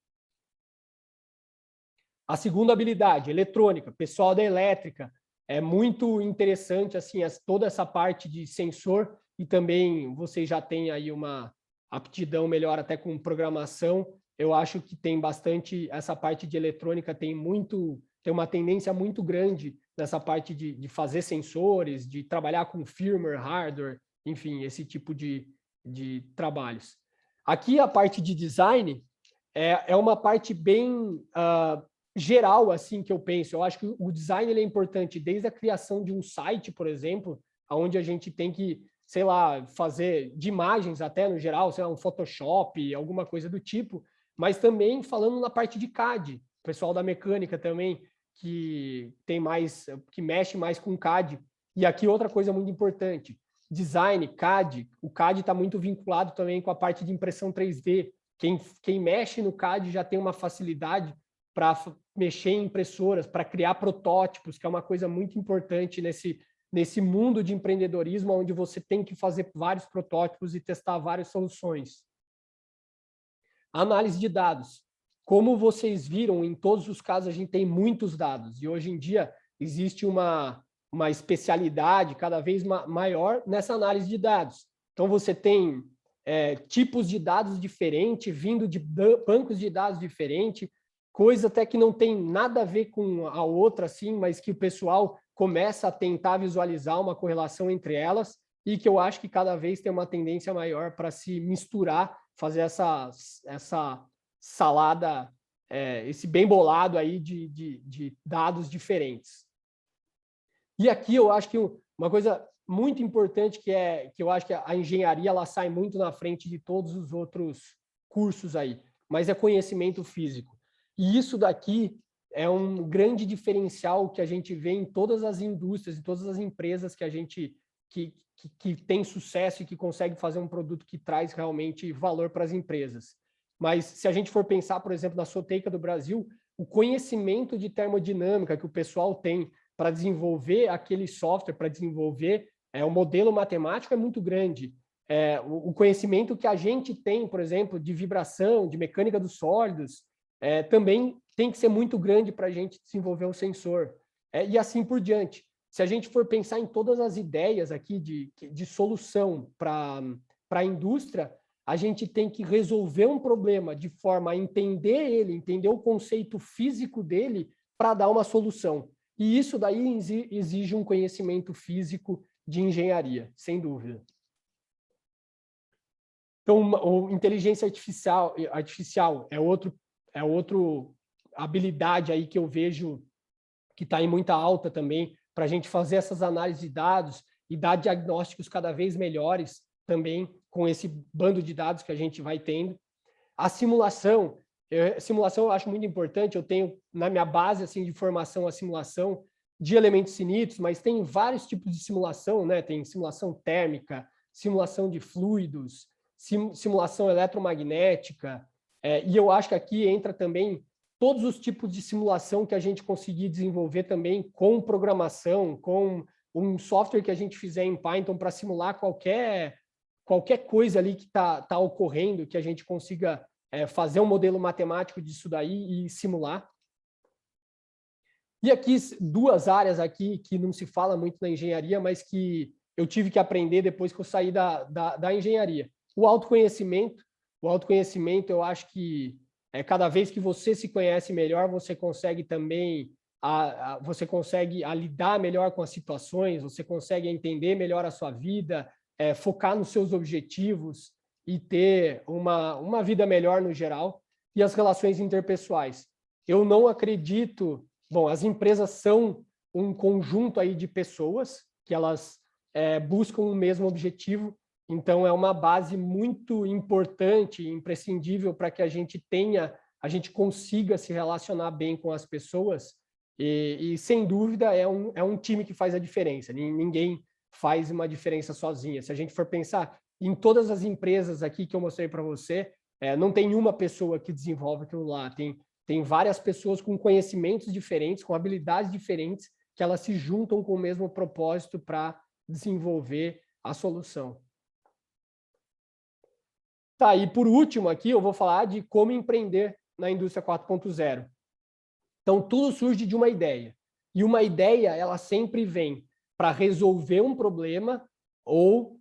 A segunda habilidade, eletrônica, pessoal da elétrica, é muito interessante assim, toda essa parte de sensor, e também você já tem aí uma aptidão melhor até com programação. Eu acho que tem bastante, essa parte de eletrônica tem uma tendência muito grande nessa parte de fazer sensores, de trabalhar com firmware, hardware, enfim, esse tipo de trabalhos. Aqui a parte de design é uma parte bem geral, assim, que eu penso. Eu acho que o design ele é importante desde a criação de um site, por exemplo, onde a gente tem que, sei lá, fazer de imagens até no geral, sei lá, um Photoshop, alguma coisa do tipo, mas também falando na parte de CAD, o pessoal da mecânica também, que mexe mais com CAD. E aqui outra coisa muito importante, design, CAD, o CAD está muito vinculado também com a parte de impressão 3D. Quem mexe no CAD já tem uma facilidade para mexer em impressoras, para criar protótipos, que é uma coisa muito importante nesse mundo de empreendedorismo, onde você tem que fazer vários protótipos e testar várias soluções. Análise de dados. Como vocês viram, em todos os casos a gente tem muitos dados, e hoje em dia existe uma especialidade cada vez maior nessa análise de dados. Então você tem tipos de dados diferentes, vindo de bancos de dados diferentes, coisa até que não tem nada a ver com a outra, assim, mas que o pessoal começa a tentar visualizar uma correlação entre elas, e que eu acho que cada vez tem uma tendência maior para se misturar, fazer essa salada, esse bem bolado aí de dados diferentes. E aqui eu acho que uma coisa muito importante que eu acho que a engenharia ela sai muito na frente de todos os outros cursos aí, mas é conhecimento físico. E isso daqui é um grande diferencial que a gente vê em todas as indústrias, em todas as empresas que a gente que tem sucesso e que consegue fazer um produto que traz realmente valor para as empresas. Mas se a gente for pensar, por exemplo, na Soteika do Brasil, o conhecimento de termodinâmica que o pessoal tem para desenvolver aquele software, para desenvolver o modelo matemático é muito grande. O conhecimento que a gente tem, por exemplo, de vibração, de mecânica dos sólidos, também tem que ser muito grande para a gente desenvolver um sensor. E assim por diante. Se a gente for pensar em todas as ideias aqui de solução para a indústria, a gente tem que resolver um problema de forma a entender ele, entender o conceito físico dele para dar uma solução. E isso daí exige um conhecimento físico de engenharia, sem dúvida. Então, inteligência artificial é outro habilidade aí que eu vejo que está em muita alta também, para a gente fazer essas análises de dados e dar diagnósticos cada vez melhores também com esse bando de dados que a gente vai tendo. A simulação, simulação eu acho muito importante, eu tenho na minha base assim, de formação a simulação de elementos finitos, mas tem vários tipos de simulação, né? Tem simulação térmica, simulação de fluidos, simulação eletromagnética, e eu acho que aqui entra também todos os tipos de simulação que a gente conseguir desenvolver também com programação, com um software que a gente fizer em Python para simular qualquer coisa ali que tá ocorrendo, que a gente consiga fazer um modelo matemático disso daí e simular. E aqui, duas áreas aqui que não se fala muito na engenharia, mas que eu tive que aprender depois que eu saí da engenharia. O autoconhecimento. O autoconhecimento, eu acho que cada vez que você se conhece melhor, você consegue também você consegue lidar melhor com as situações, você consegue entender melhor a sua vida, focar nos seus objetivos e ter uma vida melhor no geral. E as relações interpessoais. Eu não acredito... Bom, as empresas são um conjunto aí de pessoas que elas buscam o mesmo objetivo, então é uma base muito importante e imprescindível para que a gente consiga se relacionar bem com as pessoas e sem dúvida é um time que faz a diferença, ninguém faz uma diferença sozinha. Se a gente for pensar em todas as empresas aqui que eu mostrei para você, não tem uma pessoa que desenvolve aquilo lá, tem várias pessoas com conhecimentos diferentes, com habilidades diferentes, que elas se juntam com o mesmo propósito para desenvolver a solução. Tá, e por último aqui eu vou falar de como empreender na indústria 4.0. Então, tudo surge de uma ideia. E uma ideia, ela sempre vem para resolver um problema ou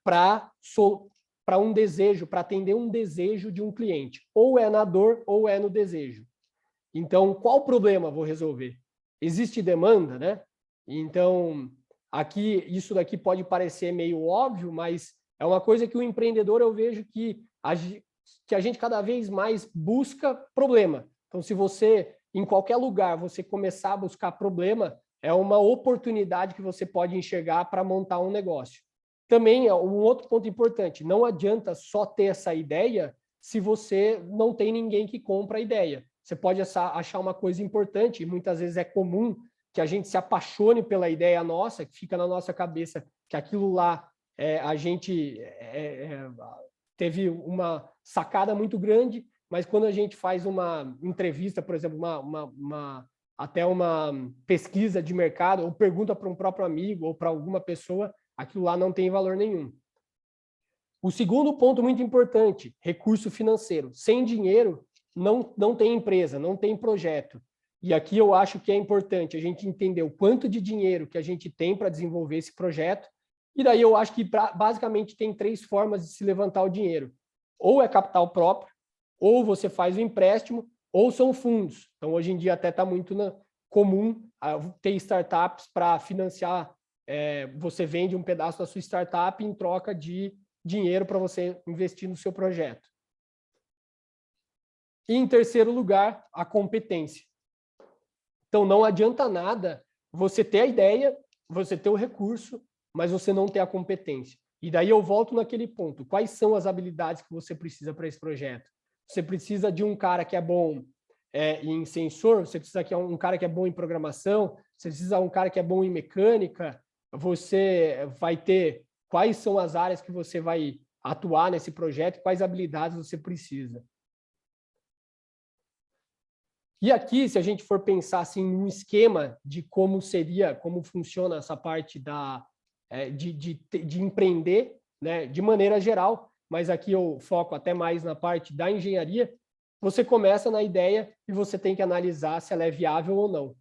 para um desejo, para atender um desejo de um cliente. Ou é na dor ou é no desejo. Então, qual problema vou resolver? Existe demanda, né? Então, aqui, isso daqui pode parecer meio óbvio, mas é uma coisa que o empreendedor eu vejo que a gente cada vez mais busca problema. Então, se você, em qualquer lugar, você começar a buscar problema, é uma oportunidade que você pode enxergar para montar um negócio. Também é um outro ponto importante, não adianta só ter essa ideia se você não tem ninguém que compra a ideia. Você pode achar uma coisa importante, e muitas vezes é comum que a gente se apaixone pela ideia nossa, que fica na nossa cabeça, que aquilo lá a gente teve uma sacada muito grande, mas quando a gente faz uma entrevista, por exemplo, até uma pesquisa de mercado, ou pergunta para um próprio amigo ou para alguma pessoa, aquilo lá não tem valor nenhum. O segundo ponto muito importante, recurso financeiro. Sem dinheiro, não tem empresa, não tem projeto. E aqui eu acho que é importante a gente entender o quanto de dinheiro que a gente tem para desenvolver esse projeto. E daí eu acho que basicamente tem 3 formas de se levantar o dinheiro. Ou é capital próprio, ou você faz o empréstimo, ou são fundos. Então, hoje em dia até está muito comum ter startups para financiar. Você vende um pedaço da sua startup em troca de dinheiro para você investir no seu projeto. E, em terceiro lugar, a competência. Então, não adianta nada você ter a ideia, você ter o recurso, mas você não ter a competência. E daí eu volto naquele ponto. Quais são as habilidades que você precisa para esse projeto? Você precisa de um cara que é bom em sensor, você precisa de um cara que é bom em programação, você precisa de um cara que é bom em mecânica, você vai ter quais são as áreas que você vai atuar nesse projeto, quais habilidades você precisa. E aqui, se a gente for pensar assim num esquema de como funciona essa parte de empreender, né, de maneira geral, mas aqui eu foco até mais na parte da engenharia, você começa na ideia e você tem que analisar se ela é viável ou não.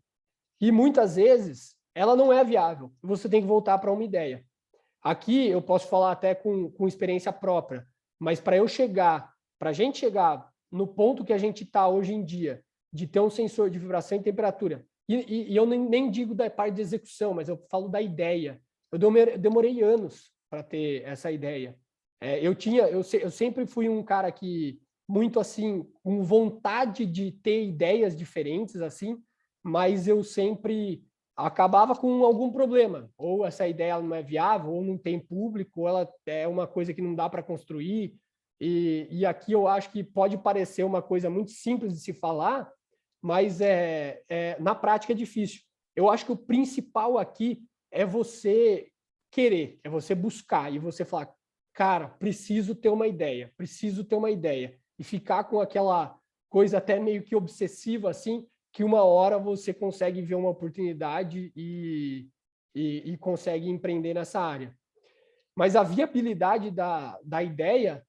E muitas vezes ela não é viável, você tem que voltar para uma ideia. Aqui eu posso falar até com experiência própria, mas para a gente chegar no ponto que a gente está hoje em dia, de ter um sensor de vibração e temperatura, e eu nem digo da parte de execução, mas eu falo da ideia. Eu demorei anos para ter essa ideia. Eu sempre fui um cara que muito assim, com vontade de ter ideias diferentes, assim, mas eu sempre acabava com algum problema. Ou essa ideia não é viável, ou não tem público, ou ela é uma coisa que não dá para construir. E aqui eu acho que pode parecer uma coisa muito simples de se falar, mas na prática é difícil. Eu acho que o principal aqui é você querer, é você buscar e você falar, cara, preciso ter uma ideia, preciso ter uma ideia. E ficar com aquela coisa até meio que obsessiva, assim, que uma hora você consegue ver uma oportunidade e consegue empreender nessa área. Mas a viabilidade da ideia,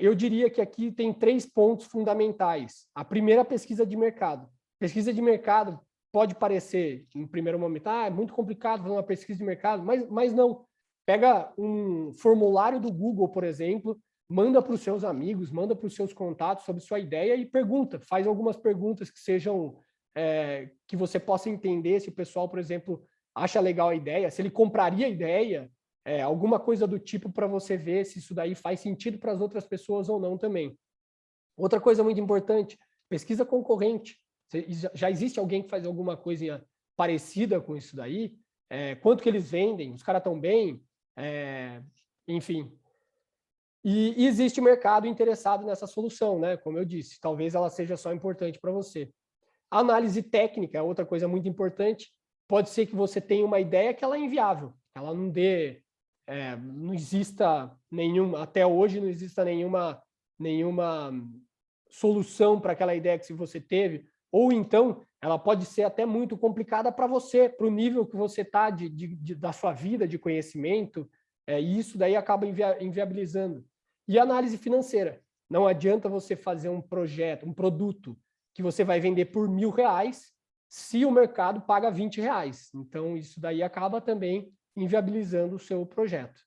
eu diria que aqui tem 3 pontos fundamentais. A primeira, a pesquisa de mercado. Pesquisa de mercado pode parecer, em primeiro momento, é muito complicado fazer uma pesquisa de mercado, mas não. Pega um formulário do Google, por exemplo, manda para os seus amigos, manda para os seus contatos sobre sua ideia e pergunta. Faz algumas perguntas que sejam, que você possa entender se o pessoal, por exemplo, acha legal a ideia, se ele compraria a ideia, alguma coisa do tipo para você ver se isso daí faz sentido para as outras pessoas ou não também. Outra coisa muito importante, pesquisa concorrente. Já existe alguém que faz alguma coisa parecida com isso daí? Quanto que eles vendem? Os caras estão bem? Enfim. E existe mercado interessado nessa solução, né? Como eu disse, talvez ela seja só importante para você. A análise técnica é outra coisa muito importante. Pode ser que você tenha uma ideia que ela é inviável, ela não dê, não exista nenhuma, até hoje não exista nenhuma solução para aquela ideia que você teve, ou então ela pode ser até muito complicada para você, para o nível que você está da sua vida, de conhecimento, e isso daí acaba inviabilizando. E análise financeira. Não adianta você fazer um projeto, um produto que você vai vender por R$1.000 se o mercado paga R$20. Então, isso daí acaba também inviabilizando o seu projeto.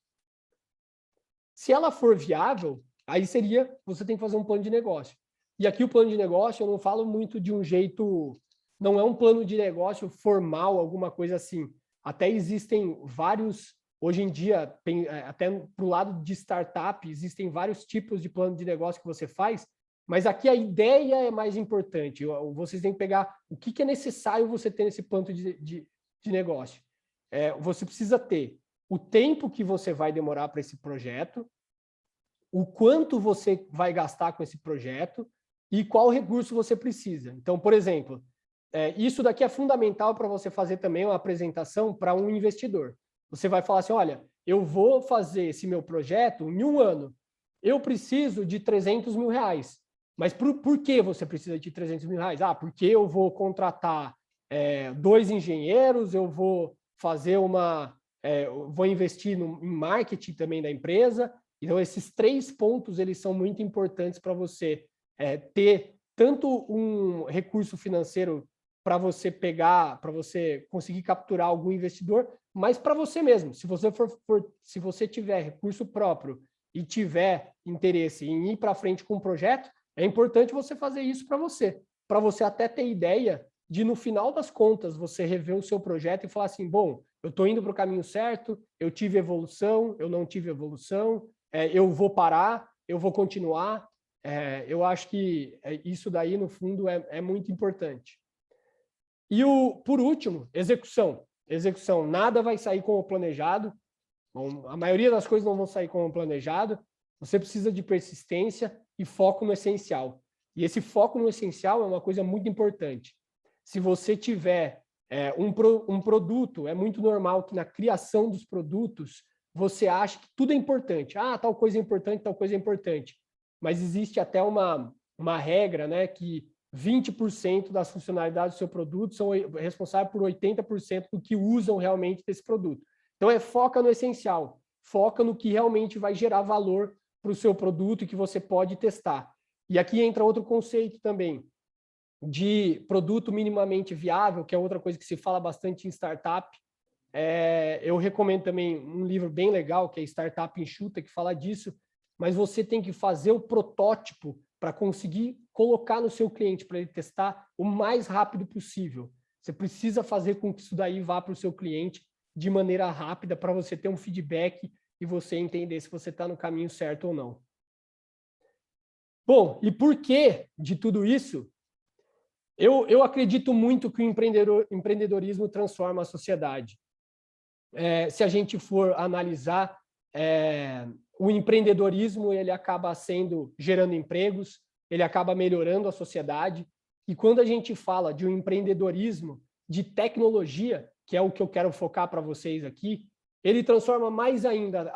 Se ela for viável, aí seria, você tem que fazer um plano de negócio. E aqui o plano de negócio, eu não falo muito de um jeito, não é um plano de negócio formal, alguma coisa assim. Até existem vários, hoje em dia, até para o lado de startup, existem vários tipos de plano de negócio que você faz, mas aqui a ideia é mais importante. Vocês têm que pegar o que é necessário você ter nesse plano de negócio. Você precisa ter o tempo que você vai demorar para esse projeto, o quanto você vai gastar com esse projeto e qual recurso você precisa. Então, por exemplo, isso daqui é fundamental para você fazer também uma apresentação para um investidor. Você vai falar assim, olha, eu vou fazer esse meu projeto em 1 ano. Eu preciso de R$300.000. Mas por que você precisa de R$300.000? Porque eu vou contratar 2 engenheiros, eu vou fazer vou investir em marketing também da empresa. Então, esses 3 pontos, eles são muito importantes para você ter tanto um recurso financeiro para você pegar, para você conseguir capturar algum investidor, mas para você mesmo. Se você tiver recurso próprio e tiver interesse em ir para frente com um projeto, é importante você fazer isso para você até ter ideia de, no final das contas, você rever o seu projeto e falar assim, bom, eu estou indo para o caminho certo, eu tive evolução, eu não tive evolução, eu vou parar, eu vou continuar. Eu acho que isso daí, no fundo, é muito importante. E, por último, execução. Execução, nada vai sair como planejado. Bom, a maioria das coisas não vão sair como planejado. Você precisa de persistência e foco no essencial. E esse foco no essencial é uma coisa muito importante. Se você tiver um produto, é muito normal que na criação dos produtos você acha que tudo é importante. Tal coisa é importante, tal coisa é importante. Mas existe até uma regra, né, que 20% das funcionalidades do seu produto são responsáveis por 80% do que usam realmente desse produto. Então, foca no essencial, foca no que realmente vai gerar valor para o seu produto e que você pode testar. E aqui entra outro conceito também, de produto minimamente viável, que é outra coisa que se fala bastante em startup. Eu recomendo também um livro bem legal, que é Startup Enxuta, que fala disso, mas você tem que fazer o protótipo para conseguir colocar no seu cliente, para ele testar o mais rápido possível. Você precisa fazer com que isso daí vá para o seu cliente de maneira rápida, para você ter um feedback e você entender se você está no caminho certo ou não. Bom, e por que de tudo isso? Eu acredito muito que o empreendedorismo transforma a sociedade. Se a gente for analisar, o empreendedorismo ele acaba gerando empregos, ele acaba melhorando a sociedade. E quando a gente fala de um empreendedorismo de tecnologia, que é o que eu quero focar para vocês aqui, ele transforma mais ainda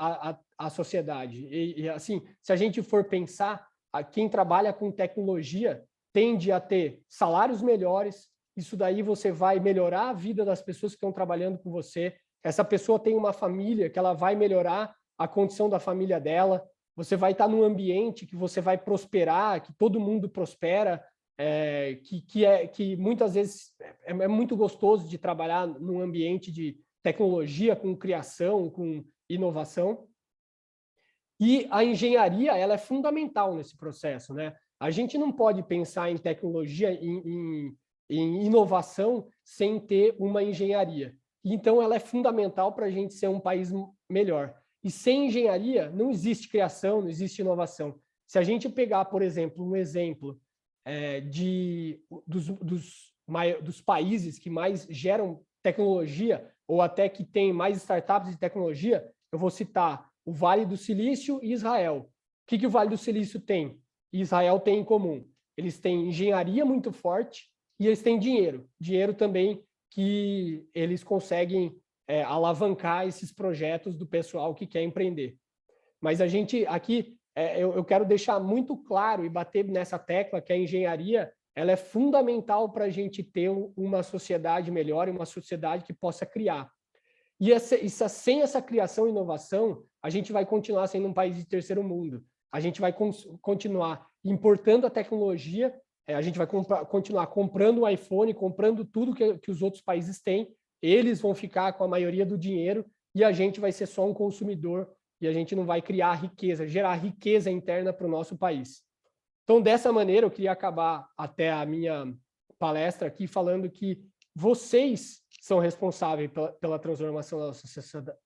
a sociedade. E assim, se a gente for pensar, quem trabalha com tecnologia tende a ter salários melhores, isso daí você vai melhorar a vida das pessoas que estão trabalhando com você, essa pessoa tem uma família que ela vai melhorar a condição da família dela, você vai estar num ambiente que você vai prosperar, que todo mundo prospera, que muitas vezes é muito gostoso de trabalhar num ambiente de tecnologia, com criação, com inovação. E a engenharia ela é fundamental nesse processo, né? A gente não pode pensar em tecnologia, em inovação, sem ter uma engenharia. Então, ela é fundamental para a gente ser um país melhor. E sem engenharia, não existe criação, não existe inovação. Se a gente pegar, por exemplo, um exemplo dos países que mais geram tecnologia, ou até que tem mais startups de tecnologia, eu vou citar o Vale do Silício e Israel. O que o Vale do Silício tem? E Israel tem em comum? Eles têm engenharia muito forte e eles têm dinheiro. Dinheiro também que eles conseguem alavancar esses projetos do pessoal que quer empreender. Mas a gente aqui, eu quero deixar muito claro e bater nessa tecla que a engenharia ela é fundamental para a gente ter uma sociedade melhor e uma sociedade que possa criar. E sem essa criação e inovação, a gente vai continuar sendo um país de terceiro mundo. A gente vai continuar importando a tecnologia, a gente vai continuar comprando o iPhone, comprando tudo que os outros países têm, eles vão ficar com a maioria do dinheiro e a gente vai ser só um consumidor e a gente não vai criar riqueza, gerar riqueza interna para o nosso país. Então, dessa maneira, eu queria acabar até a minha palestra aqui falando que vocês são responsáveis pela transformação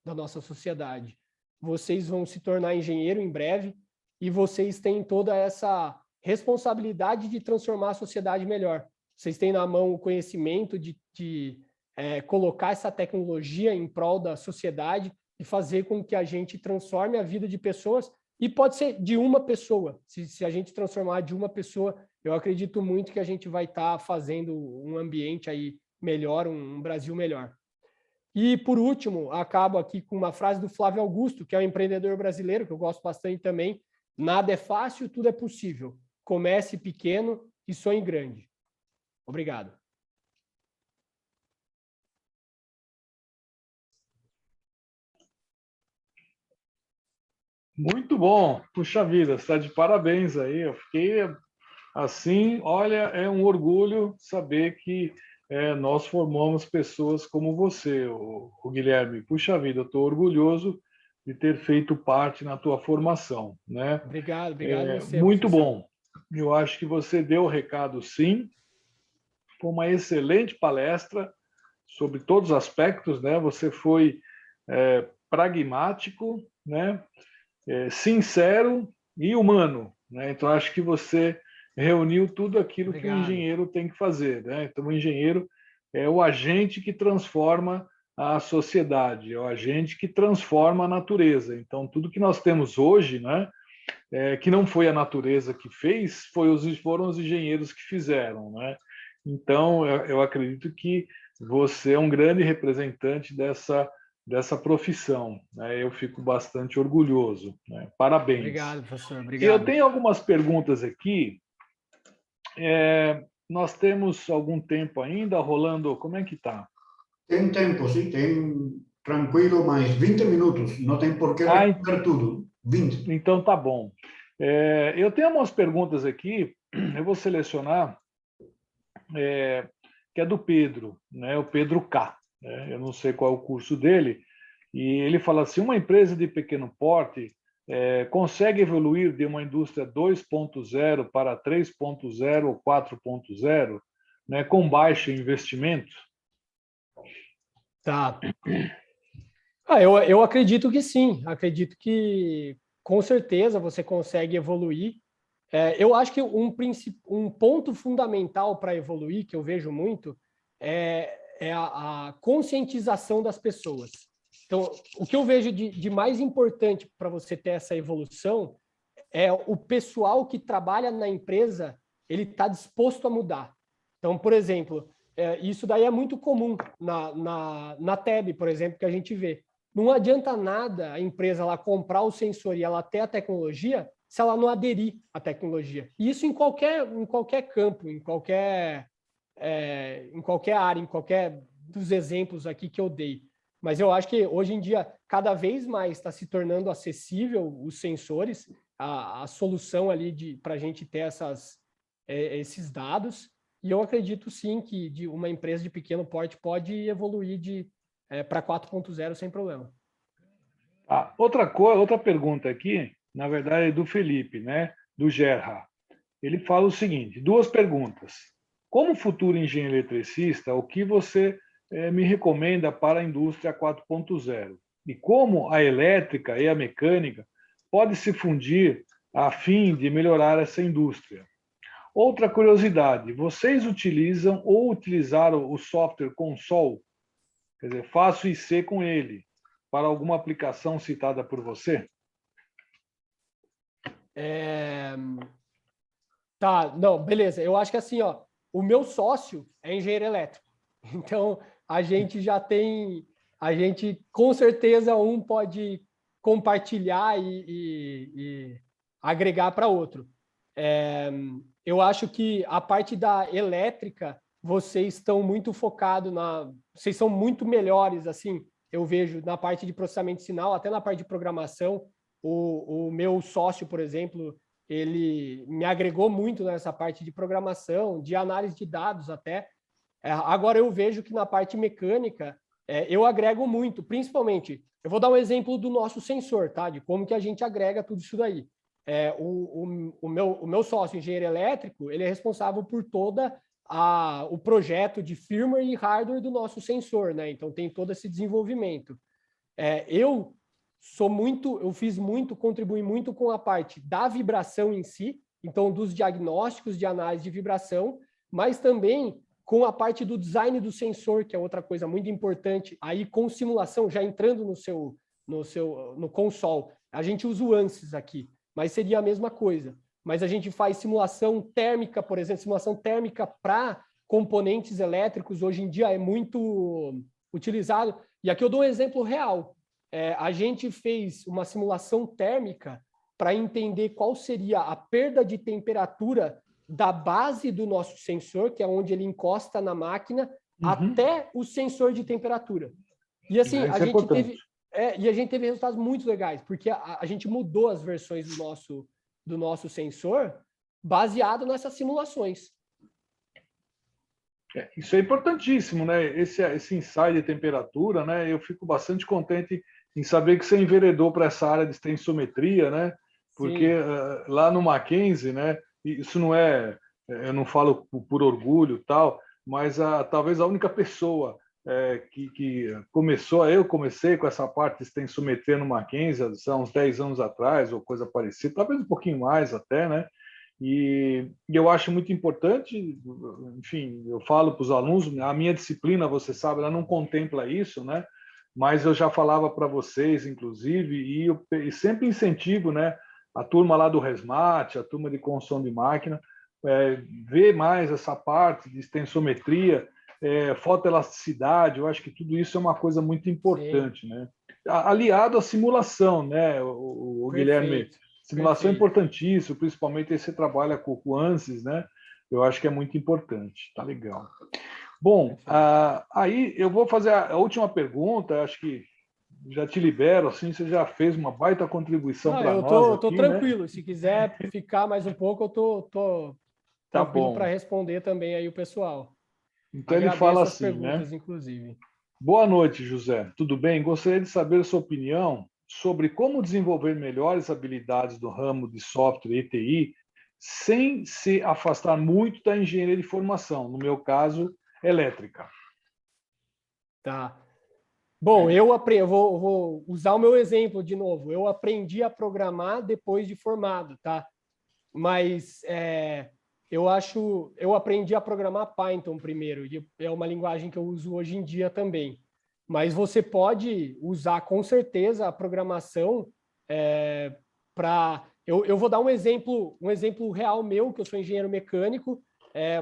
da nossa sociedade. Vocês vão se tornar engenheiro em breve e vocês têm toda essa responsabilidade de transformar a sociedade melhor. Vocês têm na mão o conhecimento de colocar essa tecnologia em prol da sociedade e fazer com que a gente transforme a vida de pessoas, e pode ser de uma pessoa. Se a gente transformar de uma pessoa, eu acredito muito que a gente vai estar fazendo um ambiente aí melhor, um Brasil melhor. E, por último, acabo aqui com uma frase do Flávio Augusto, que é um empreendedor brasileiro, que eu gosto bastante também: nada é fácil, tudo é possível. Comece pequeno e sonhe grande. Obrigado. Muito bom. Puxa vida, você está de parabéns aí. Eu fiquei assim, olha, é um orgulho saber que nós formamos pessoas como você, o Guilherme. Puxa vida, eu estou orgulhoso de ter feito parte na tua formação, né? Obrigado você, muito professor. bom. Eu acho que você deu o recado, sim. Foi uma excelente palestra sobre todos os aspectos, né? Você foi pragmático, né? Sincero e humano, né? Então acho que você reuniu tudo aquilo que o engenheiro tem que fazer, né? Então o engenheiro é o agente que transforma a sociedade, é o agente que transforma a natureza. Então tudo que nós temos hoje, né? Que não foi a natureza que fez, foram os engenheiros que fizeram, né? Então eu acredito que você é um grande representante dessa profissão, né? Eu fico bastante orgulhoso, né? Parabéns. Obrigado, professor. Obrigado. Eu tenho algumas perguntas aqui. Nós temos algum tempo ainda, Rolando? Como é que está? Tem tempo, sim, tem tranquilo, mais 20 minutos. Não tem por que responder tudo. 20. Então tá bom. Eu tenho umas perguntas aqui, eu vou selecionar, que é do Pedro, né? O Pedro K. Né? Eu não sei qual é o curso dele, e ele fala assim: uma empresa de pequeno porte consegue evoluir de uma indústria 2.0 para 3.0 ou 4.0, né, com baixo investimento? Tá. Eu acredito que sim. Acredito que, com certeza, você consegue evoluir. Eu acho que um ponto fundamental para evoluir, que eu vejo muito, é a conscientização das pessoas. Então, o que eu vejo de mais importante para você ter essa evolução é o pessoal que trabalha na empresa, ele está disposto a mudar. Então, por exemplo, isso daí é muito comum na TEB, por exemplo, que a gente vê. Não adianta nada a empresa lá comprar o sensor e ela ter a tecnologia se ela não aderir à tecnologia. E isso em qualquer campo, em qualquer área, em qualquer dos exemplos aqui que eu dei. Mas eu acho que hoje em dia, cada vez mais está se tornando acessível os sensores, a solução ali para a gente ter esses dados. E eu acredito sim que uma empresa de pequeno porte pode evoluir para 4.0 sem problema. Outra pergunta aqui, na verdade, é do Felipe, né? Do Gerra. Ele fala o seguinte: 2 perguntas. Como futuro engenheiro eletricista, o que você me recomenda para a indústria 4.0? E como a elétrica e a mecânica podem se fundir a fim de melhorar essa indústria? Outra curiosidade: vocês utilizam ou utilizaram o software Consol? Quer dizer, faço IC com ele, para alguma aplicação citada por você? Tá, não, beleza. Eu acho que assim, ó, o meu sócio é engenheiro elétrico. Então, a gente com certeza pode compartilhar e agregar para outro. Eu acho que a parte da elétrica, vocês estão muito focados vocês são muito melhores, assim, eu vejo na parte de processamento de sinal, até na parte de programação. O meu sócio, por exemplo, ele me agregou muito nessa parte de programação, de análise de dados até. Agora eu vejo que na parte mecânica eu agrego muito, principalmente, eu vou dar um exemplo do nosso sensor, tá? De como que a gente agrega tudo isso daí. O meu sócio, engenheiro elétrico, ele é responsável por o projeto de firmware e hardware do nosso sensor, né? Então tem todo esse desenvolvimento. Eu contribuí muito com a parte da vibração em si, então dos diagnósticos de análise de vibração, mas também com a parte do design do sensor, que é outra coisa muito importante, aí com simulação, já entrando no console. A gente usa o ANSYS aqui, mas seria a mesma coisa. Mas a gente faz simulação térmica, por exemplo, simulação térmica para componentes elétricos, hoje em dia é muito utilizado. E aqui eu dou um exemplo real. A gente fez uma simulação térmica para entender qual seria a perda de temperatura da base do nosso sensor, que é onde ele encosta na máquina, até o sensor de temperatura. E assim, a gente teve resultados muito legais, porque a gente mudou as versões do nosso sensor baseado nessas simulações. Isso é importantíssimo, né? Esse insight de temperatura, né? Eu fico bastante contente em saber que você enveredou para essa área de extensometria, né? Porque lá no Mackenzie, né? Isso não eu não falo por orgulho tal, mas talvez a única pessoa que eu comecei com essa parte de extensometria no Mackenzie há uns 10 anos atrás, ou coisa parecida, talvez um pouquinho mais até, né? E eu acho muito importante, enfim, eu falo para os alunos, a minha disciplina, você sabe, ela não contempla isso, né? Mas eu já falava para vocês, inclusive, e sempre incentivo, né? A turma lá do Resmat, a turma de construção de máquina, ver mais essa parte de extensometria, fotoelasticidade, eu acho que tudo isso é uma coisa muito importante, Sim. né? Aliado à simulação, né, o Guilherme? Simulação é importantíssimo, principalmente se você trabalha com o ANSYS, né? Eu acho que é muito importante, tá legal. Bom, aí eu vou fazer a última pergunta, acho que já te libero, assim, você já fez uma baita contribuição para nós. Eu tô tranquilo, né? Se quiser ficar mais um pouco, eu tô tranquilo para responder também aí o pessoal. Então ele fala assim, perguntas, né? Inclusive. Boa noite, José. Tudo bem? Gostaria de saber a sua opinião sobre como desenvolver melhores habilidades do ramo de software e TI sem se afastar muito da engenharia de formação, no meu caso, elétrica. Tá. Bom, eu vou usar o meu exemplo de novo. Eu aprendi a programar depois de formado, tá? mas eu aprendi a programar Python primeiro, e é uma linguagem que eu uso hoje em dia também. Mas você pode usar com certeza a programação para... Eu vou dar um exemplo real meu, que eu sou engenheiro mecânico,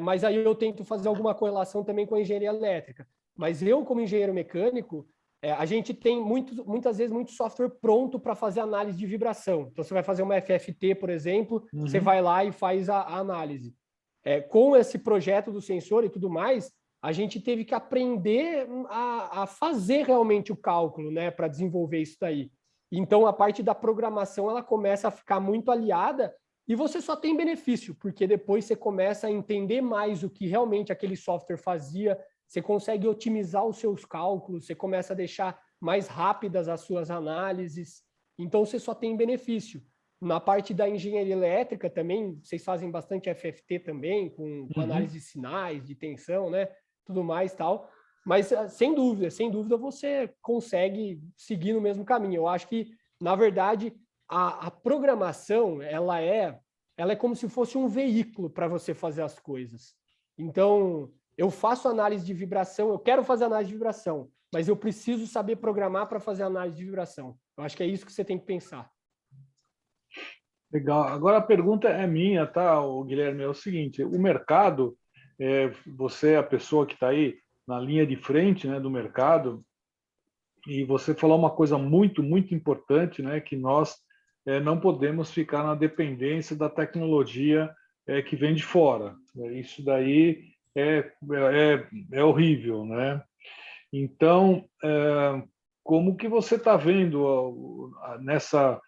mas aí eu tento fazer alguma correlação também com a engenharia elétrica. Mas eu, como engenheiro mecânico, a gente tem muitas vezes muito software pronto para fazer análise de vibração. Então, você vai fazer uma FFT, por exemplo, você vai lá e faz a análise. Com esse projeto do sensor e tudo mais, a gente teve que aprender a fazer realmente o cálculo, né, para desenvolver isso daí. Então, a parte da programação ela começa a ficar muito aliada e você só tem benefício, porque depois você começa a entender mais o que realmente aquele software fazia, você consegue otimizar os seus cálculos, você começa a deixar mais rápidas as suas análises, então você só tem benefício. Na parte da engenharia elétrica também, vocês fazem bastante FFT também, com análise de sinais, de tensão, né? Tudo mais e tal. Mas, sem dúvida, você consegue seguir no mesmo caminho. Eu acho que, na verdade, a programação, ela é como se fosse um veículo para você fazer as coisas. Então, eu faço análise de vibração, eu quero fazer análise de vibração, mas eu preciso saber programar para fazer análise de vibração. Eu acho que é isso que você tem que pensar. Legal. Agora a pergunta é minha, tá, Guilherme? É o seguinte: o mercado, você é a pessoa que está aí na linha de frente, né, do mercado, e você falou uma coisa muito, muito importante, né, que nós não podemos ficar na dependência da tecnologia que vem de fora. Isso daí é horrível, né? Então, como que você está vendo nessa...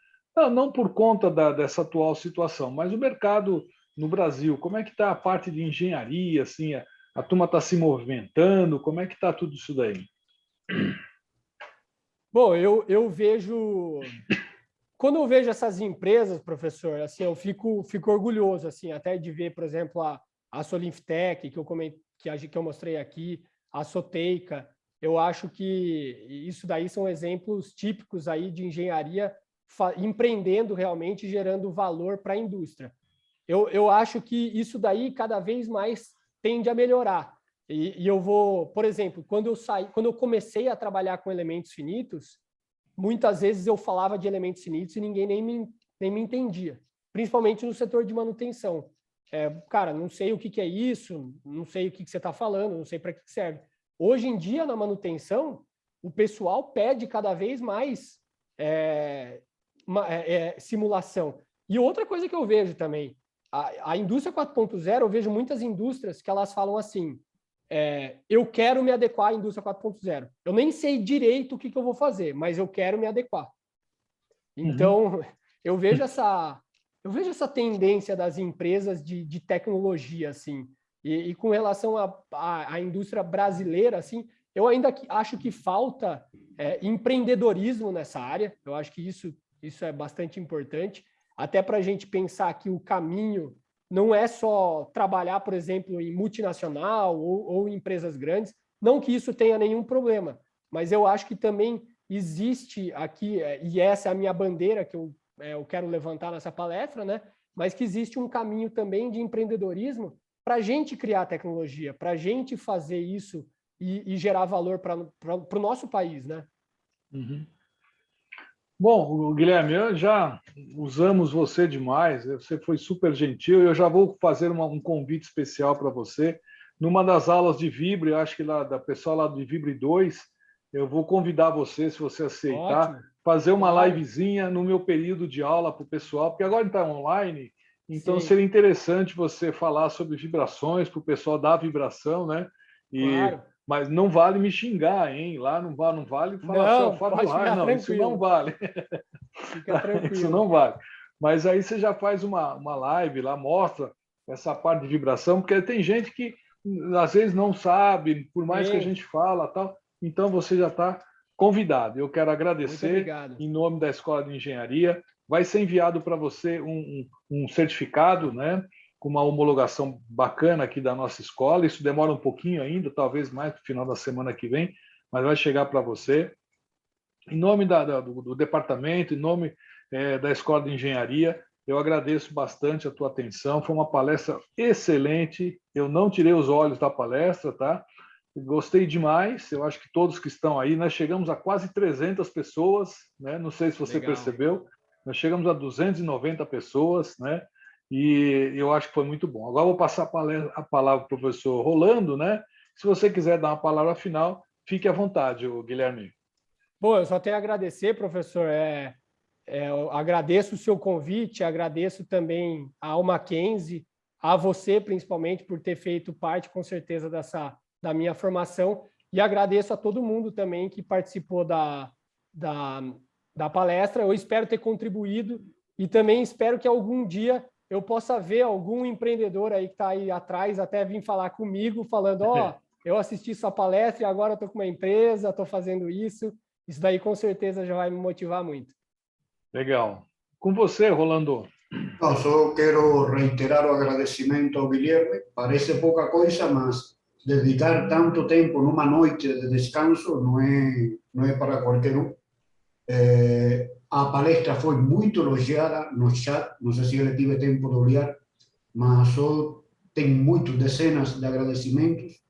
Não por conta dessa atual situação, mas o mercado no Brasil, como é que está a parte de engenharia? Assim, a turma está se movimentando? Como é que está tudo isso daí? Bom, eu vejo... Quando eu vejo essas empresas, professor, assim, eu fico orgulhoso, assim, até de ver, por exemplo, a Solinftec, que eu mostrei aqui, a Soteica. Eu acho que isso daí são exemplos típicos aí de engenharia empreendendo realmente e gerando valor para a indústria. Eu acho que isso daí cada vez mais tende a melhorar. E eu vou, por exemplo, quando eu comecei a trabalhar com elementos finitos, muitas vezes eu falava de elementos finitos e ninguém nem me entendia, principalmente no setor de manutenção. Cara, não sei o que é isso, não sei o que você está falando, não sei para que serve. Hoje em dia, na manutenção, o pessoal pede cada vez mais simulação. E outra coisa que eu vejo também, a indústria 4.0, eu vejo muitas indústrias que elas falam assim, eu quero me adequar à indústria 4.0. Eu nem sei direito o que eu vou fazer, mas eu quero me adequar. Então, eu vejo essa tendência das empresas de tecnologia, assim. E com relação à indústria brasileira, assim, eu ainda acho que falta empreendedorismo nessa área. Eu acho que isso é bastante importante, até para a gente pensar que o caminho não é só trabalhar, por exemplo, em multinacional ou em empresas grandes, não que isso tenha nenhum problema, mas eu acho que também existe aqui, e essa é a minha bandeira que eu quero levantar nessa palestra, né? Mas que existe um caminho também de empreendedorismo para a gente criar tecnologia, para a gente fazer isso e gerar valor para o nosso país, né? Bom, Guilherme, já usamos você demais, você foi super gentil, eu já vou fazer um convite especial para você. Numa das aulas de Vibra, acho que da pessoal lá do Vibra 2, eu vou convidar você, se você aceitar, ótimo, fazer uma livezinha no meu período de aula para o pessoal, porque agora está online, então seria interessante você falar sobre vibrações para o pessoal da vibração, né? Claro. Mas não vale me xingar, hein? Lá não vale falar só Fábio Raio, não, isso não vale. Fica tranquilo. Isso não vale. Mas aí você já faz uma live lá, mostra essa parte de vibração, porque tem gente que às vezes não sabe, por mais que a gente fala, tal. Então você já está convidado. Eu quero agradecer em nome da Escola de Engenharia. Vai ser enviado para você um certificado, né? Com uma homologação bacana aqui da nossa escola. Isso demora um pouquinho ainda, talvez mais no final da semana que vem, mas vai chegar para você. Em nome do departamento, em nome da Escola de Engenharia, Eu agradeço bastante a tua atenção, foi uma palestra excelente, eu não tirei os olhos da palestra, tá? Gostei demais, eu acho que todos que estão aí, nós chegamos a quase 300 pessoas, né? Não sei se você percebeu, nós chegamos a 290 pessoas, né? E eu acho que foi muito bom. Agora eu vou passar a palavra para o professor Rolando, né? Se você quiser dar uma palavra final, fique à vontade, Guilherme. Bom, eu só tenho a agradecer, professor. Eu agradeço o seu convite, agradeço também ao Mackenzie, a você principalmente por ter feito parte, com certeza, da minha formação, e agradeço a todo mundo também que participou da palestra. Eu espero ter contribuído e também espero que algum dia eu possa ver algum empreendedor aí que está aí atrás até vir falar comigo, falando, eu assisti sua palestra e agora estou com uma empresa, estou fazendo isso. Isso daí com certeza já vai me motivar muito. Legal. Com você, Rolando. Não, só quero reiterar o agradecimento ao Guilherme. Parece pouca coisa, mas dedicar tanto tempo numa noite de descanso não é para qualquer um. A palestra foi muito elogiada no chat, não sei se ele tive tempo de olhar, mas só tem muitas dezenas de agradecimentos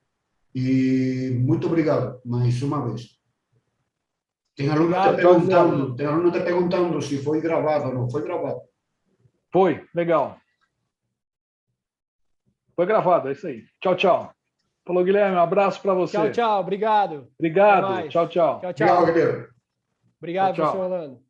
e muito obrigado mais uma vez. Tem aluno te perguntando se foi gravado ou não. Foi gravado. Foi, legal. Foi gravado, é isso aí. Tchau, tchau. Falou, Guilherme, um abraço para você. Tchau, tchau. Obrigado. Obrigado. Tchau, tchau. Tchau, tchau. Obrigado, Guilherme. Obrigado, tchau, tchau. professor Rolando.